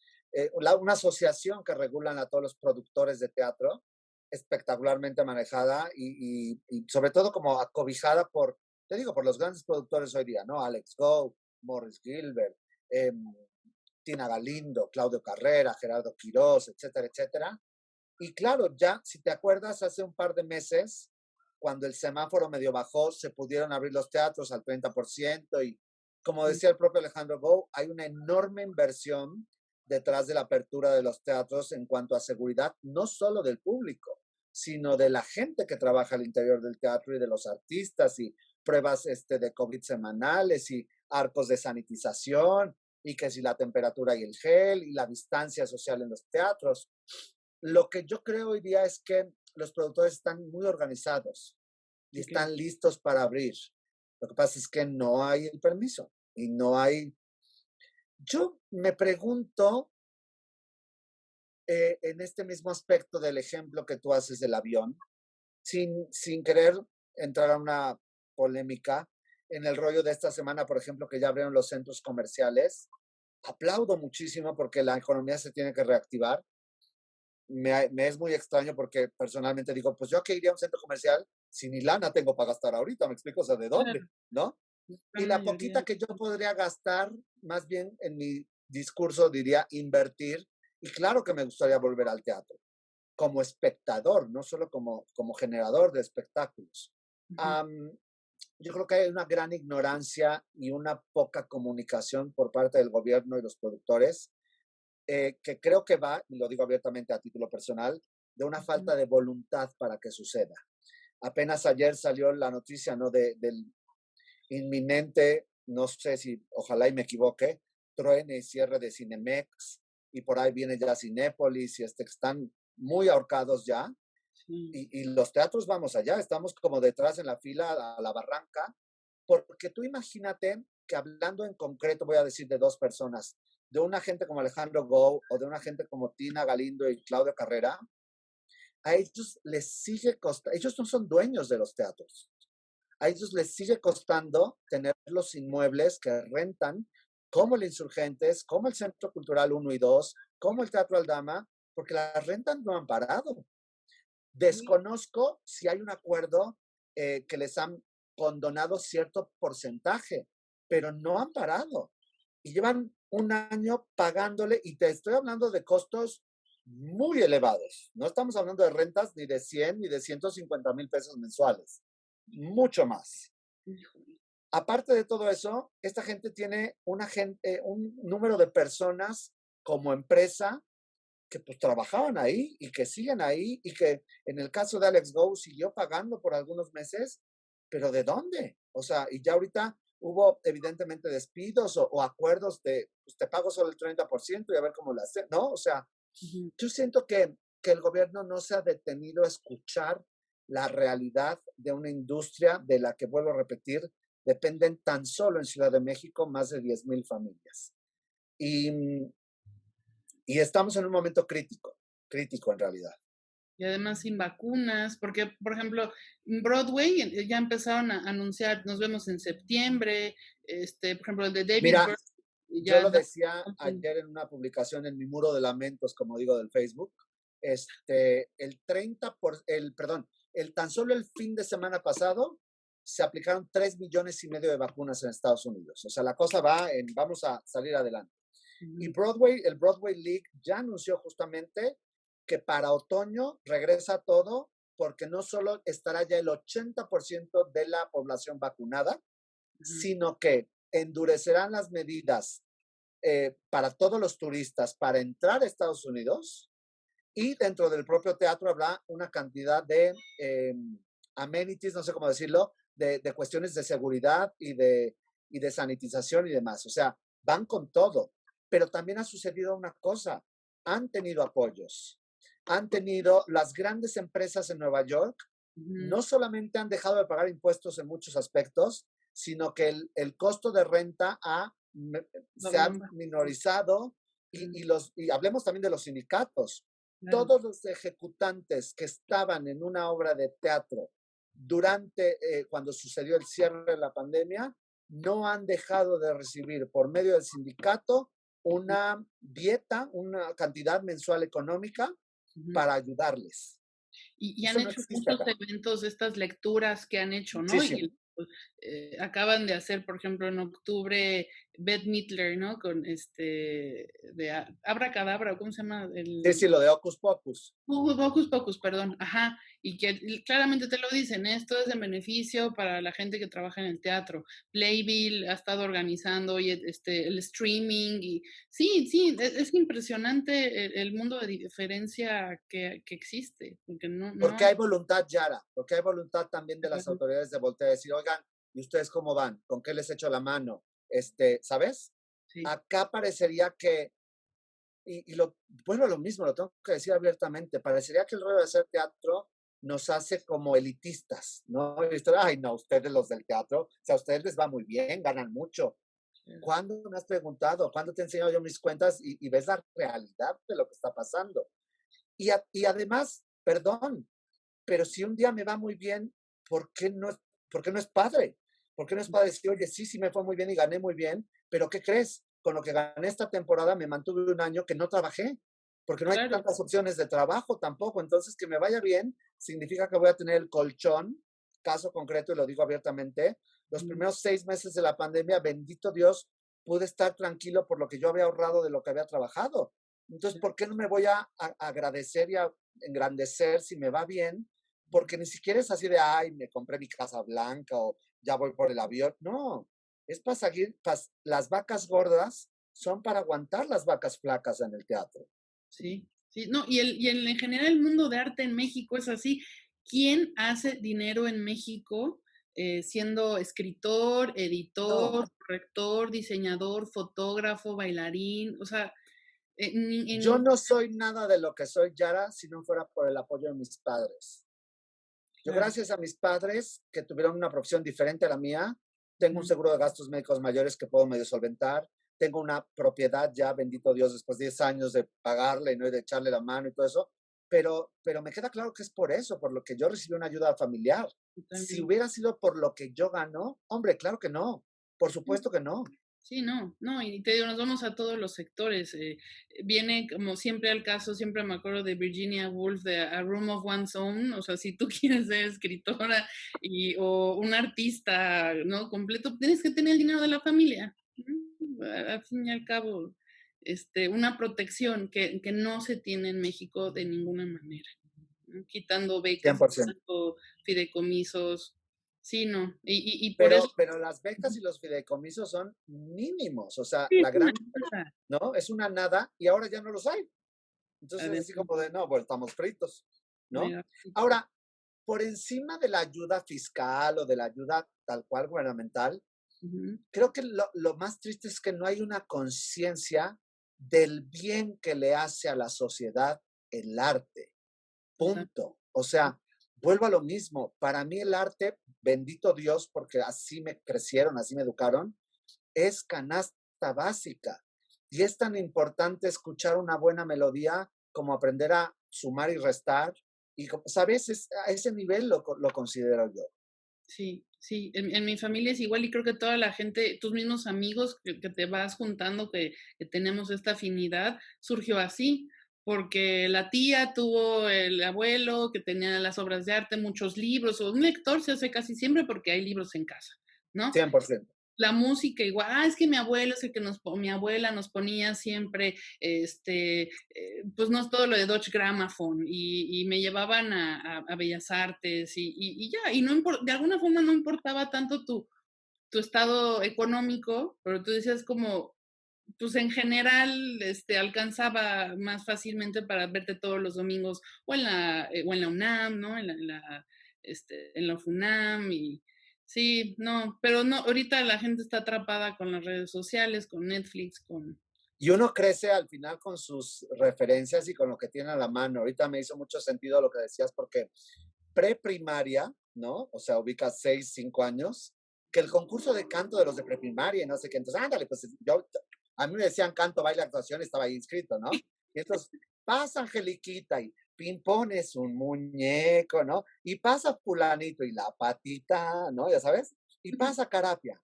una asociación que regulan a todos los productores de teatro, espectacularmente manejada y sobre todo como acobijada por, te digo, por los grandes productores hoy día, ¿no? Alex Go, Morris Gilbert, eh, Tina Galindo, Claudio Carrera, Gerardo Quirós, etcétera, etcétera. Y claro, ya, si te acuerdas, hace un par de meses, cuando el semáforo medio bajó, se pudieron abrir los teatros al 30% y como decía el propio Alejandro Go, hay una enorme inversión detrás de la apertura de los teatros en cuanto a seguridad, no solo del público, sino de la gente que trabaja al interior del teatro y de los artistas y pruebas de COVID semanales y arcos de sanitización y que si la temperatura y el gel y la distancia social en los teatros. Lo que yo creo hoy día es que los productores están muy organizados y Okay. están listos para abrir. Lo que pasa es que no hay el permiso y no hay... Yo me pregunto en este mismo aspecto del ejemplo que tú haces del avión, sin querer entrar a una polémica, en el rollo de esta semana, por ejemplo, que ya abrieron los centros comerciales, aplaudo muchísimo porque la economía se tiene que reactivar. Me es muy extraño porque personalmente digo, pues yo que iría a un centro comercial si ni lana tengo para gastar ahorita, ¿me explico? O sea, ¿de dónde? Claro, ¿No? la Y la mayoría. poquita que yo podría gastar, más bien en mi discurso diría invertir, y claro que me gustaría volver al teatro, como espectador, no solo como generador de espectáculos. Ujú. Um, yo creo que hay una gran ignorancia y una poca comunicación por parte del gobierno y los productores que creo que va, y lo digo abiertamente a título personal, de una falta de voluntad para que suceda. Apenas ayer salió la noticia, ¿no? Del inminente, no sé si, ojalá y me equivoque, truene y cierre de Cinemex, y por ahí viene ya Cinépolis, y están muy ahorcados ya, Sí. y los teatros vamos allá, estamos como detrás en la fila a la barranca, porque tú imagínate que hablando en concreto, voy a decir de dos personas, de una gente como Alejandro Go o de una gente como Tina Galindo y Claudio Carrera, a ellos les sigue costando, ellos no son dueños de los teatros, a ellos les sigue costando tener los inmuebles que rentan, como el Insurgentes, como el Centro Cultural 1 y 2, como el Teatro Aldama, porque las rentas no han parado. Desconozco si hay un acuerdo que les han condonado cierto porcentaje, pero no han parado. Y llevan un año pagándole, y te estoy hablando de costos muy elevados. No estamos hablando de rentas ni de 100 ni de 150,000 pesos mensuales. Mucho más. Aparte de todo eso, esta gente tiene un número de personas como empresa que pues trabajaban ahí y que siguen ahí y que en el caso de Alex Go siguió pagando por algunos meses, pero ¿de dónde? O sea, y ya ahorita hubo evidentemente despidos o acuerdos de, pues te pago solo el 30% y a ver cómo lo hace, ¿no? O sea, Ujú. yo siento que el gobierno no se ha detenido a escuchar la realidad de una industria de la que, vuelvo a repetir, dependen tan solo en Ciudad de México más de 10,000 familias. Y, y estamos en un momento crítico, crítico en realidad. Y además sin vacunas, porque, por ejemplo, en Broadway ya empezaron a anunciar, nos vemos en septiembre, por ejemplo, el de David Mira, Byrne, yo ya lo da- decía ayer en una publicación en mi muro de lamentos, como digo, del Facebook, el 30 perdón, tan solo el fin de semana pasado se aplicaron 3,5 millones de vacunas en Estados Unidos. O sea, la cosa va en, vamos a salir adelante. Y Broadway, el Broadway League ya anunció justamente que para otoño regresa todo porque no solo estará ya el 80% de la población vacunada, sino que endurecerán las medidas para todos los turistas para entrar a Estados Unidos y dentro del propio teatro habrá una cantidad de amenities, no sé cómo decirlo, de cuestiones de seguridad y de sanitización y demás. O sea, van con todo. Pero también ha sucedido una cosa, han tenido apoyos, han tenido las grandes empresas en Nueva York, no solamente han dejado de pagar impuestos en muchos aspectos, sino que el costo de renta se ha minorizado y hablemos también de los sindicatos. Claro. Todos los ejecutantes que estaban en una obra de teatro durante cuando sucedió el cierre de la pandemia no han dejado de recibir por medio del sindicato una dieta, una cantidad mensual económica para ayudarles. Y han Eso no hecho existe muchos acá. eventos, estas lecturas que han hecho, ¿no? Muchísimo. Y acaban de hacer, por ejemplo, en octubre, Bette Midler, ¿no? Con de Abracadabra, ¿cómo se llama? Sí, sí, lo de Hocus Pocus. Hocus Pocus, perdón, ajá, y que claramente te lo dicen, esto es en beneficio para la gente que trabaja en el teatro. Playbill ha estado organizando y el streaming y sí, sí, es impresionante el mundo de diferencia que existe, porque Porque hay voluntad, Yara, porque hay voluntad también de las autoridades de voltear a decir, oigan, ¿y ustedes cómo van? ¿Con qué les echo la mano? ¿Sabes? Sí, Acá parecería que, bueno, lo mismo, lo tengo que decir abiertamente, parecería que el rollo de hacer teatro nos hace como elitistas, ¿no? Ay, no, ustedes los del teatro, o sea, a ustedes les va muy bien, ganan mucho. ¿Cuándo me has preguntado? ¿Cuándo te he enseñado yo mis cuentas y ves la realidad de lo que está pasando? Y además, perdón, pero si un día me va muy bien, ¿por qué no, por qué no es padre? ¿Por qué no es padre decir, oye, sí, sí me fue muy bien y gané muy bien, pero ¿qué crees? Con lo que gané esta temporada me mantuve un año que no trabajé, porque no hay claro. tantas opciones de trabajo tampoco. Entonces, que me vaya bien significa que voy a tener el colchón, caso concreto, y lo digo abiertamente, los primeros 6 meses de la pandemia, bendito Dios, pude estar tranquilo por lo que yo había ahorrado de lo que había trabajado. Entonces, ¿por qué no me voy a agradecer y a engrandecer si me va bien? Porque ni siquiera es así de, ay, me compré mi casa blanca o ya voy por el avión. No, es para seguir, las vacas gordas son para aguantar las vacas flacas en el teatro. Sí, sí, no, en general el mundo de arte en México es así. ¿Quién hace dinero en México siendo escritor, No, editor, corrector, diseñador, fotógrafo, bailarín? O sea, yo no soy nada de lo que soy, Yara, si no fuera por el apoyo de mis padres. Yo, claro. gracias a mis padres, que tuvieron una profesión diferente a la mía, tengo un seguro de gastos médicos mayores que puedo medio solventar, tengo una propiedad ya, bendito Dios, después de 10 años de pagarle, ¿no? Y de echarle la mano y todo eso, pero me queda claro que es por eso, por lo que yo recibí una ayuda familiar. Si Totalmente. hubiera sido por lo que yo gano, hombre, claro que no, por supuesto que no. Sí, no, no, y te digo, nos vamos a todos los sectores. Viene como siempre al caso, siempre me acuerdo de Virginia Woolf de A Room of One's Own, o sea, si tú quieres ser escritora o un artista, ¿no? Completo, tienes que tener el dinero de la familia. ¿No? Al fin y al cabo, una protección que no se tiene en México de ninguna manera, ¿no? Quitando becas, 100%. quitando fideicomisos, sí, no, y por eso Pero las becas y los fideicomisos son mínimos, o sea, sí, la es una gran, cosa. ¿no? Es una nada y ahora ya no los hay. Entonces, así adentro. como de, no, pues estamos fritos, ¿no? Mira, Ahora, por encima de la ayuda fiscal o de la ayuda tal cual gubernamental, ujú, creo que lo más triste es que no hay una conciencia del bien que le hace a la sociedad el arte. exacto. Punto. O sea, vuelvo a lo mismo. Para mí el arte, bendito Dios, porque así me crecieron, así me educaron, es canasta básica. Y es tan importante escuchar una buena melodía como aprender a sumar y restar. Y, ¿sabes? A ese nivel lo considero yo. Sí, sí, en mi familia es igual y creo que toda la gente, tus mismos amigos que te vas juntando, que tenemos esta afinidad, surgió así, porque la tía tuvo el abuelo que tenía las obras de arte, muchos libros, o un lector se hace casi siempre porque hay libros en casa, ¿no? 100%. La música igual, es que mi abuelo es el que mi abuela nos ponía siempre, pues no es todo lo de Deutsche Grammophon y me llevaban a Bellas Artes y ya, y no de alguna forma no importaba tanto tu estado económico, pero tú decías como, pues en general alcanzaba más fácilmente para verte todos los domingos o en la UNAM, ¿no? En la FUNAM y sí, no, pero no, ahorita la gente está atrapada con las redes sociales, con Netflix, con... Y uno crece al final con sus referencias y con lo que tiene a la mano. Ahorita me hizo mucho sentido lo que decías porque preprimaria, ¿no? O sea, ubicas 6, 5 años, que el concurso de canto de los de preprimaria y no sé qué. Entonces, ándale, pues a mí me decían canto, baile, actuación, estaba ahí inscrito, ¿no? Y entonces, pasa Angeliquita y pimpones un muñeco, ¿no? Y pasa fulanito y la patita, ¿no? Ya sabes. Y pasa Carapia.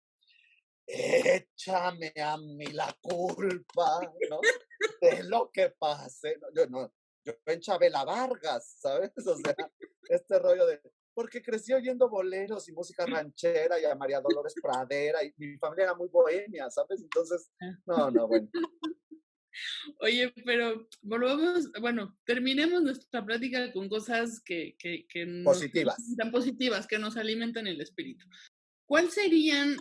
Échame a mí la culpa, ¿no? De lo que pase. Yo en Chabela Vargas, ¿sabes? O sea, este rollo de, porque crecí oyendo boleros y música ranchera y a María Dolores Pradera y mi familia era muy bohemia, ¿sabes? Entonces, no, bueno, Oye, pero volvamos, bueno, terminemos nuestra plática con cosas que nos positivas. tan positivas, que nos alimentan el espíritu. ¿Cuál serían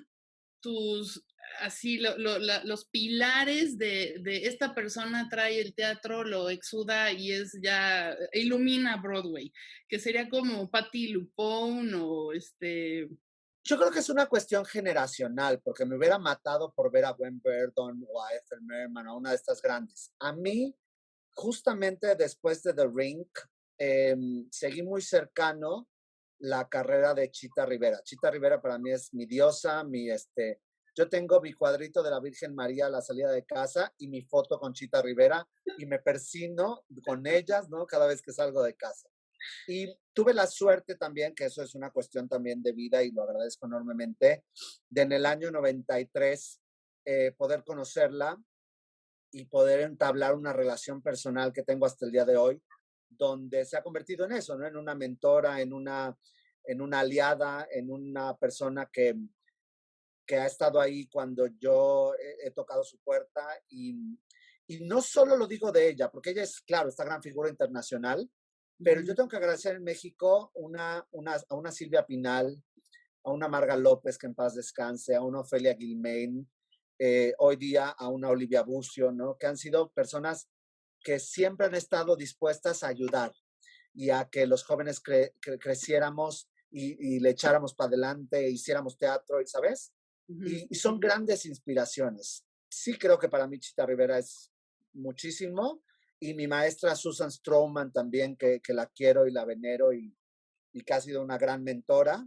tus, así, los pilares de esta persona trae el teatro, lo exuda y es ya, ilumina Broadway? Que sería como Patti LuPone o Yo creo que es una cuestión generacional, porque me hubiera matado por ver a Gwen Verdon o a Ethel Merman, a una de estas grandes. A mí, justamente después de The Ring, seguí muy cercano la carrera de Chita Rivera. Chita Rivera para mí es mi diosa, yo tengo mi cuadrito de la Virgen María a la salida de casa y mi foto con Chita Rivera y me persino con ellas, ¿no? Cada vez que salgo de casa. Y tuve la suerte también, que eso es una cuestión también de vida y lo agradezco enormemente, de en el año 93 poder conocerla y poder entablar una relación personal que tengo hasta el día de hoy, donde se ha convertido en eso, ¿no? En una mentora, en una aliada, en una persona que ha estado ahí cuando yo he tocado su puerta y no solo lo digo de ella, porque ella es, claro, esta gran figura internacional, pero yo tengo que agradecer en México a una Silvia Pinal, a una Marga López, que en paz descanse, a una Ofelia Guilmain, hoy día a una Olivia Bucio, ¿no? Que han sido personas que siempre han estado dispuestas a ayudar y a que los jóvenes creciéramos y le echáramos para adelante, hiciéramos teatro, ¿sabes? Y son grandes inspiraciones. Sí creo que para mí Chita Rivera es muchísimo y mi maestra Susan Stroman también, que la quiero y la venero y que ha sido una gran mentora.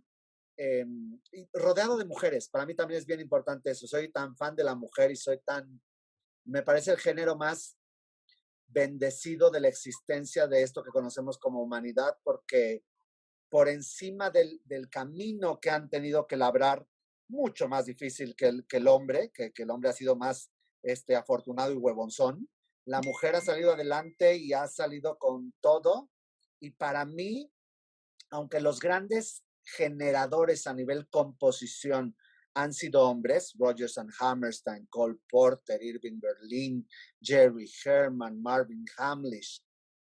Y rodeado de mujeres, para mí también es bien importante eso. Soy tan fan de la mujer y me parece el género más bendecido de la existencia de esto que conocemos como humanidad, porque por encima del camino que han tenido que labrar, mucho más difícil que el hombre, que el hombre ha sido más afortunado y huevonzón, la mujer ha salido adelante y ha salido con todo. Y para mí, aunque los grandes generadores a nivel composición han sido hombres, Rodgers and Hammerstein, Cole Porter, Irving Berlin, Jerry Herman, Marvin Hamlish,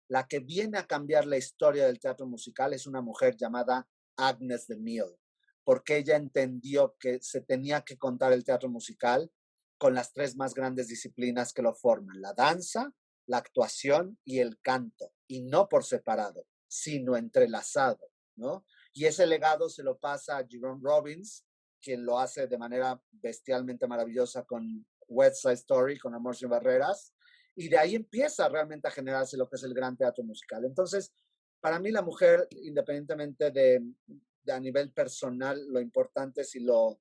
la que viene a cambiar la historia del teatro musical es una mujer llamada Agnes de Mille, porque ella entendió que se tenía que contar el teatro musical con las tres más grandes disciplinas que lo forman, la danza, la actuación y el canto, y no por separado, sino entrelazado, ¿no? Y ese legado se lo pasa a Jerome Robbins, quien lo hace de manera bestialmente maravillosa con West Side Story, con Amor sin Barreras, y de ahí empieza realmente a generarse lo que es el gran teatro musical. Entonces, para mí la mujer, independientemente de a nivel personal, lo importante es y lo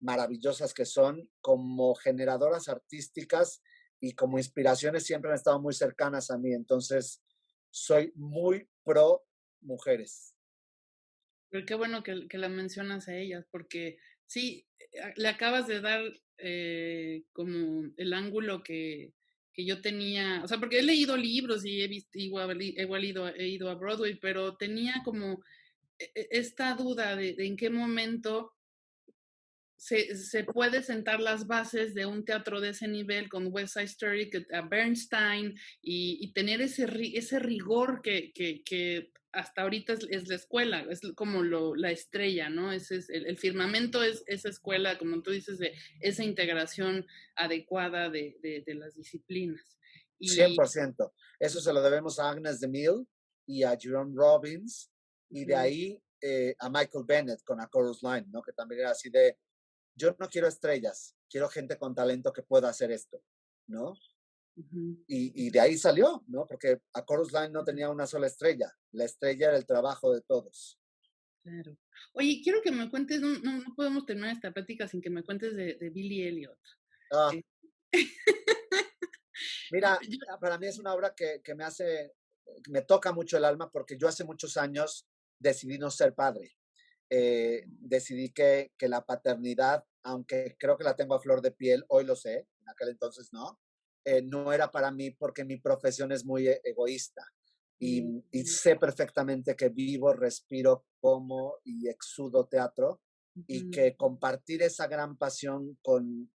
maravillosas que son, como generadoras artísticas y como inspiraciones siempre han estado muy cercanas a mí. Entonces, soy muy pro mujeres. Pero qué bueno que la mencionas a ellas, porque sí, le acabas de dar como el ángulo que yo tenía, o sea, porque he leído libros y he visto, he ido a Broadway, pero tenía como esta duda de en qué momento se puede sentar las bases de un teatro de ese nivel con West Side Story, a Bernstein, y tener ese rigor que hasta ahorita es la escuela, es como la estrella, ¿no? Ese es, el firmamento es esa escuela, como tú dices, de esa integración adecuada de las disciplinas. Y 100%. Eso se lo debemos a Agnes de Mille y a Jerome Robbins, y de ahí a Michael Bennett con A Chorus Line, ¿no? Que también era así de, yo no quiero estrellas, quiero gente con talento que pueda hacer esto, ¿no? Y de ahí salió, ¿no? Porque A Chorus Line no tenía una sola estrella, la estrella era el trabajo de todos. Claro. Oye, quiero que me cuentes, no podemos terminar esta plática sin que me cuentes de Billy Elliot. Ah, Eh, mira, yo- para mí es una obra que me hace, me toca mucho el alma porque yo hace muchos años decidí no ser padre. Decidí que la paternidad, aunque creo que la tengo a flor de piel, hoy lo sé, en aquel entonces no, no era para mí porque mi profesión es muy egoísta. Y sé perfectamente que vivo, respiro, como y exudo teatro, y que compartir esa gran pasión con,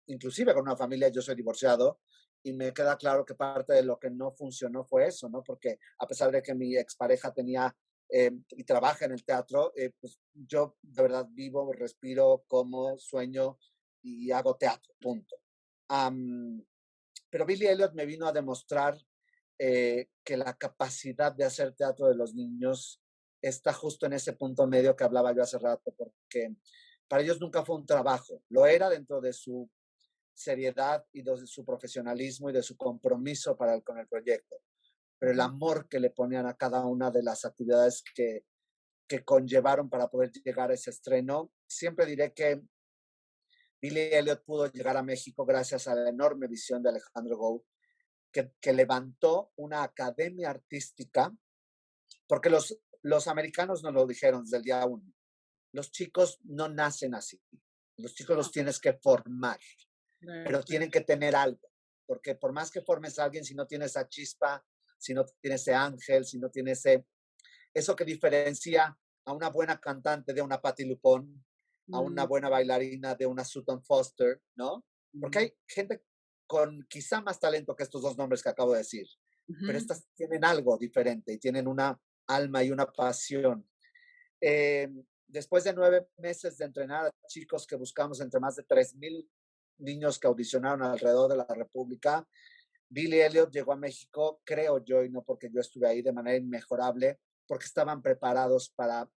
inclusive con una familia, yo soy divorciado, y me queda claro que parte de lo que no funcionó fue eso, ¿no? Porque a pesar de que mi expareja tenía y trabaja en el teatro, pues yo de verdad vivo, respiro, como, sueño y hago teatro, punto. Um, pero Billy Elliot me vino a demostrar que la capacidad de hacer teatro de los niños está justo en ese punto medio que hablaba yo hace rato, porque para ellos nunca fue un trabajo, lo era dentro de su seriedad y de su profesionalismo y de su compromiso con el proyecto, pero el amor que le ponían a cada una de las actividades que conllevaron para poder llegar a ese estreno. Siempre diré que Billy Elliot pudo llegar a México gracias a la enorme visión de Alejandro Gou, que levantó una academia artística, porque los americanos nos lo dijeron desde el día uno. Los chicos no nacen así. Los chicos los tienes que formar, pero tienen que tener algo, porque por más que formes a alguien, si no tienes esa chispa, si no tienes ese ángel, si no tienes eso que diferencia a una buena cantante de una Patti LuPone, a una buena bailarina de una Sutton Foster, ¿no? Porque hay gente con quizá más talento que estos dos nombres que acabo de decir, pero estas tienen algo diferente y tienen una alma y una pasión. Después de 9 meses de entrenar a chicos que buscamos entre más de 3,000 niños que audicionaron alrededor de la República, Billy Elliot llegó a México, creo yo, y no porque yo estuve ahí, de manera inmejorable, porque estaban preparados para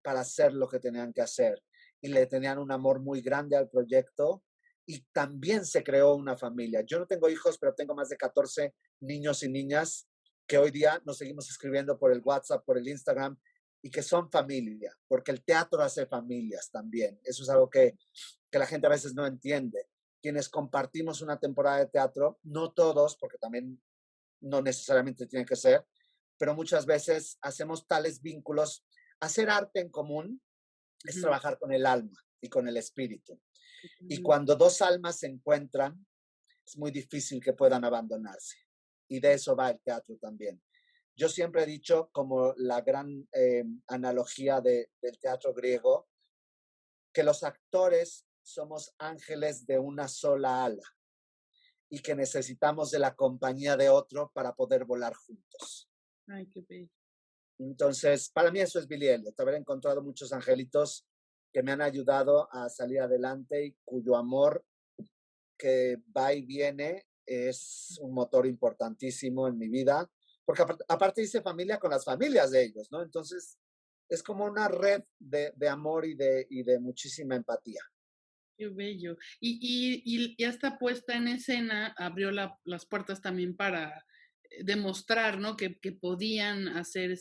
hacer lo que tenían que hacer. Y le tenían un amor muy grande al proyecto, y también se creó una familia. Yo no tengo hijos, pero tengo más de 14 niños y niñas que hoy día nos seguimos escribiendo por el WhatsApp, por el Instagram, y que son familia, porque el teatro hace familias también. Eso es algo que la gente a veces no entiende. Quienes compartimos una temporada de teatro, no todos, porque también no necesariamente tiene que ser, pero muchas veces hacemos tales vínculos. Hacer arte en común es trabajar con el alma y con el espíritu. Y cuando dos almas se encuentran, es muy difícil que puedan abandonarse. Y de eso va el teatro también. Yo siempre he dicho, como la gran analogía del teatro griego, que los actores somos ángeles de una sola ala y que necesitamos de la compañía de otro para poder volar juntos. Ay, qué bello. Entonces, para mí eso es Billy Elliot, haber encontrado muchos angelitos que me han ayudado a salir adelante y cuyo amor que va y viene es un motor importantísimo en mi vida, porque aparte hice familia con las familias de ellos, ¿no? Entonces, es como una red de amor y de muchísima empatía. Qué bello. Y esta puesta en escena abrió las puertas también para demostrar, ¿no? Que podían hacer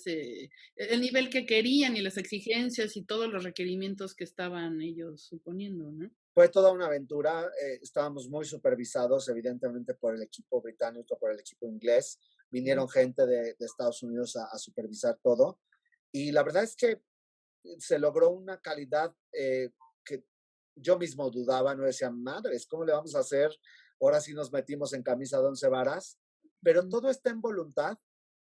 el nivel que querían y las exigencias y todos los requerimientos que estaban ellos suponiendo, ¿no? Fue toda una aventura, estábamos muy supervisados, evidentemente, por el equipo británico, por el equipo inglés. Vinieron gente de Estados Unidos a supervisar todo. Y la verdad es que se logró una calidad que yo mismo dudaba, no decía, madres, ¿cómo le vamos a hacer? Ahora sí nos metimos en camisa de 11 varas, pero todo está en voluntad,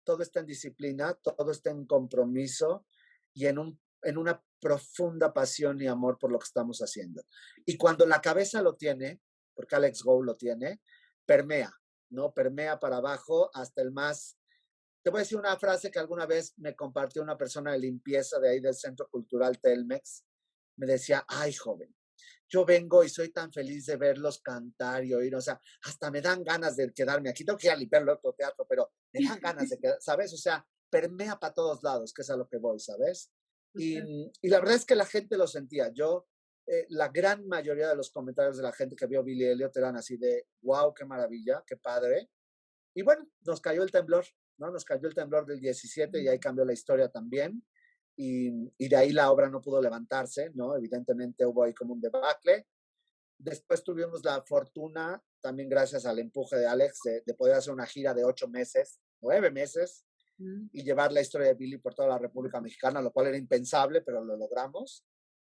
todo está en disciplina, todo está en compromiso y en una profunda pasión y amor por lo que estamos haciendo. Y cuando la cabeza lo tiene, porque Alex Go lo tiene, permea, ¿no? Permea para abajo hasta el más. Te voy a decir una frase que alguna vez me compartió una persona de limpieza de ahí del Centro Cultural Telmex. Me decía, ay, joven, yo vengo y soy tan feliz de verlos cantar y oír, o sea, hasta me dan ganas de quedarme aquí. Tengo que ir a limpiar el otro teatro, pero me dan ganas de quedar, ¿sabes? O sea, permea para todos lados, que es a lo que voy, ¿sabes? Y la verdad es que la gente lo sentía. La gran mayoría de los comentarios de la gente que vio Billy Elliot eran así de, wow, qué maravilla, qué padre. Y bueno, nos cayó el temblor, ¿no? Nos cayó el temblor del 17 y ahí cambió la historia también. Y de ahí la obra no pudo levantarse, ¿no? Evidentemente hubo ahí como un debacle. Después tuvimos la fortuna, también gracias al empuje de Alex, de poder hacer una gira de 8 meses, 9 meses, y llevar la historia de Billy por toda la República Mexicana, lo cual era impensable, pero lo logramos.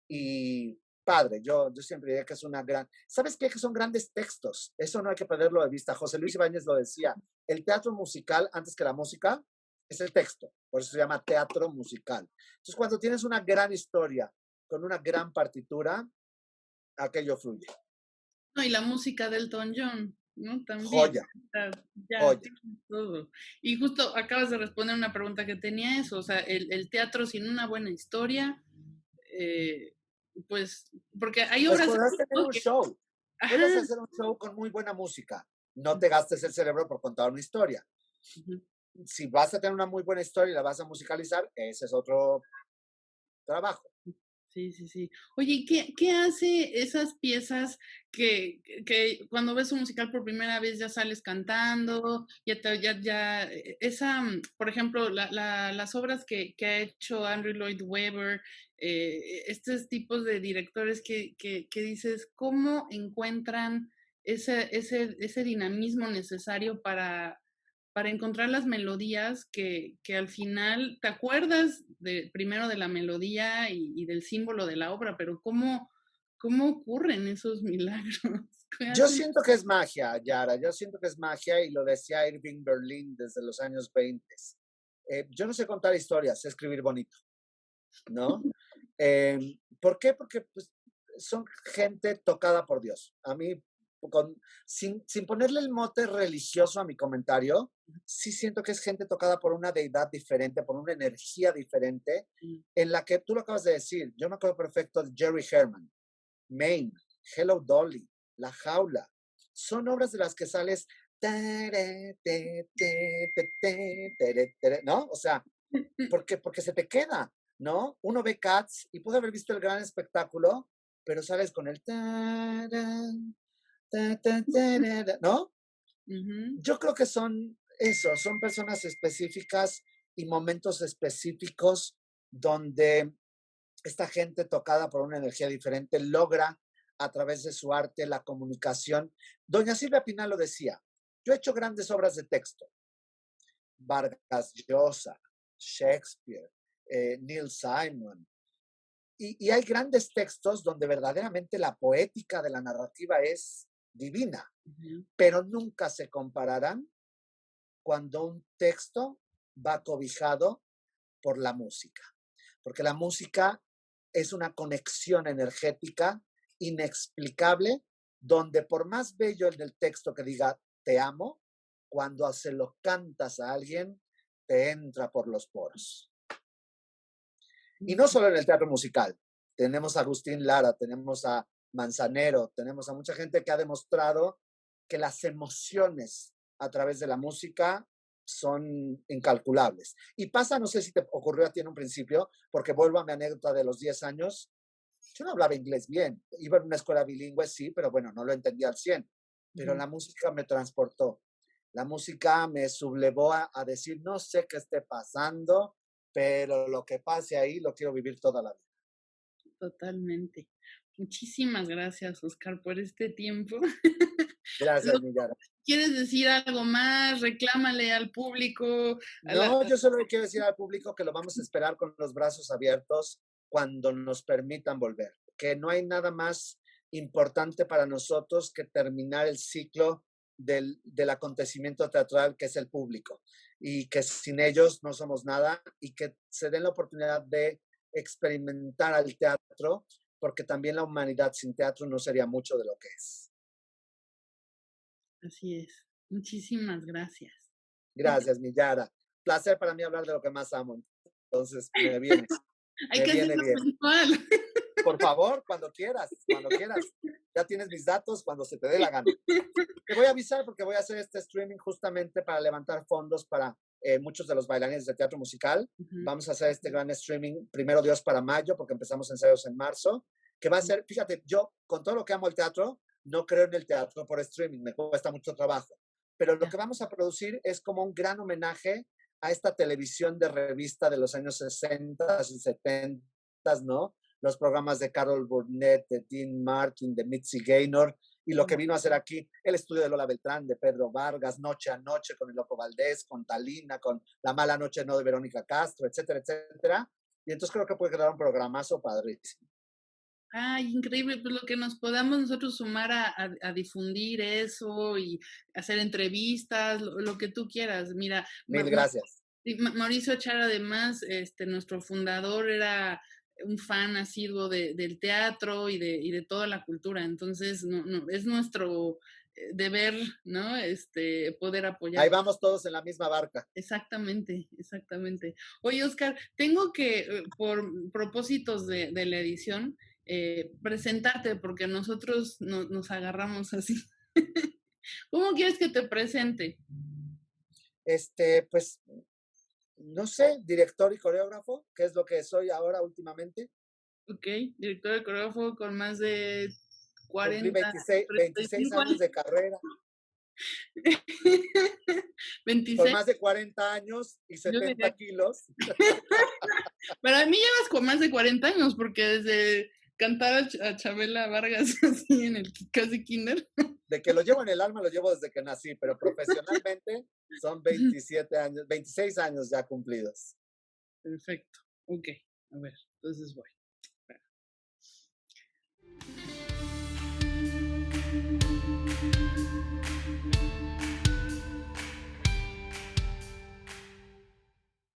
Y padre, yo siempre diría que es una gran. ¿Sabes qué? Que son grandes textos. Eso no hay que perderlo de vista. José Luis Ibáñez lo decía. El teatro musical, antes que la música, es el texto. Por eso se llama teatro musical. Entonces, cuando tienes una gran historia con una gran partitura, aquello fluye. No, y la música de Elton John, ¿no? También. Joya, Ya, joya. tiene todo. Y justo acabas de responder una pregunta que tenía eso, o sea, el teatro sin una buena historia, eh, pues, porque hay Pues obras, podrás tener ¿no? un Que, show. Puedes ajá. hacer un show con muy buena música. No te gastes el cerebro por contar una historia. Ujú. Si vas a tener una muy buena historia y la vas a musicalizar, ese es otro trabajo. Sí, sí, sí. Oye, ¿y qué hace esas piezas que cuando ves un musical por primera vez ya sales cantando, por ejemplo, las obras que ha hecho Andrew Lloyd Webber, estos tipos de directores que dices, ¿cómo encuentran ese dinamismo necesario para encontrar las melodías que al final te acuerdas primero de la melodía y del símbolo de la obra, pero ¿cómo ocurren esos milagros? Yo siento que es magia, Yara. Yo siento que es magia y lo decía Irving Berlin desde los años 20. Yo no sé contar historias, sé escribir bonito, ¿no? Eh, ¿Por qué? Porque pues, son gente tocada por Dios. A mí, sin ponerle el mote religioso a mi comentario, sí siento que es gente tocada por una deidad diferente, por una energía diferente, en la que tú lo acabas de decir. Yo me acuerdo perfecto de Jerry Herman, Maine, Hello Dolly, La Jaula. Son obras de las que sales, ¿no? O sea, porque se te queda, ¿no? Uno ve Cats y puede haber visto el gran espectáculo, pero sales con el ¿no? Yo creo que son eso, son personas específicas y momentos específicos donde esta gente tocada por una energía diferente logra a través de su arte la comunicación. Doña Silvia Pinal lo decía, yo he hecho grandes obras de texto, Vargas Llosa, Shakespeare, Neil Simon, y hay grandes textos donde verdaderamente la poética de la narrativa es divina, pero nunca se compararán cuando un texto va cobijado por la música, porque la música es una conexión energética inexplicable, donde por más bello el del texto que diga te amo, cuando se lo cantas a alguien, te entra por los poros. Y no solo en el teatro musical, tenemos a Agustín Lara, tenemos a Manzanero, tenemos a mucha gente que ha demostrado que las emociones a través de la música son incalculables. Y pasa, no sé si te ocurrió a ti en un principio, porque vuelvo a mi anécdota de los 10 años, yo no hablaba inglés bien, iba en una escuela bilingüe, sí, pero bueno, no lo entendía al 100, pero la música me transportó. La música me sublevó a decir, no sé qué esté pasando, pero lo que pase ahí lo quiero vivir toda la vida. Totalmente. Muchísimas gracias, Oscar, por este tiempo. Gracias, Millara. ¿Quieres decir algo más? Reclámale al público. No, yo solo quiero decir al público que lo vamos a esperar con los brazos abiertos cuando nos permitan volver, que no hay nada más importante para nosotros que terminar el ciclo del acontecimiento teatral, que es el público, y que sin ellos no somos nada, y que se den la oportunidad de experimentar al teatro, porque también la humanidad sin teatro no sería mucho de lo que es. Así es. Muchísimas gracias. Gracias, Millara. Placer para mí hablar de lo que más amo. Entonces, me viene. Hay Me que viene hacerlo bien. mensual. Por favor, cuando quieras, cuando quieras. Ya tienes mis datos cuando se te dé la gana. Te voy a avisar porque voy a hacer este streaming justamente para levantar fondos para muchos de los bailarines de teatro musical. Vamos a hacer este gran streaming, primero Dios, para mayo, porque empezamos ensayos en marzo, que va a ser, fíjate, yo con todo lo que amo el teatro, no creo en el teatro por streaming, me cuesta mucho trabajo. Pero lo que vamos a producir es como un gran homenaje a esta televisión de revista de los años 60 y 70, ¿no? Los programas de Carol Burnett, de Dean Martin, de Mitzi Gaynor, y lo que vino a hacer aquí, el estudio de Lola Beltrán, de Pedro Vargas, Noche a Noche con el Loco Valdés, con Talina, con La Mala Noche No de Verónica Castro, etcétera, etcétera. Y entonces creo que puede quedar un programazo padrísimo. Ay, increíble, pues lo que nos podamos nosotros sumar a difundir eso y hacer entrevistas, lo que tú quieras. Mira, Mil gracias. Mauricio Char, además, nuestro fundador, era un fan asiduo del teatro y de toda la cultura. Entonces, es nuestro deber, ¿no? Poder apoyar. Ahí vamos todos en la misma barca. Exactamente, exactamente. Oye, Oscar, tengo que, por propósitos de la edición, presentarte, porque nosotros nos agarramos así. ¿Cómo quieres que te presente? Pues, no sé, director y coreógrafo, que es lo que soy ahora últimamente. Ok, director de coreógrafo con más de Cumplí 40, 26 años de carrera. 26. Con más de 40 años y 70 kilos. Pero a mí llevas con más de 40 años, porque desde cantar a Chabela Vargas así en el casi kinder. De que lo llevo en el alma, lo llevo desde que nací, pero profesionalmente son 27 años, 26 años ya cumplidos. Perfecto. Ok, a ver, entonces voy.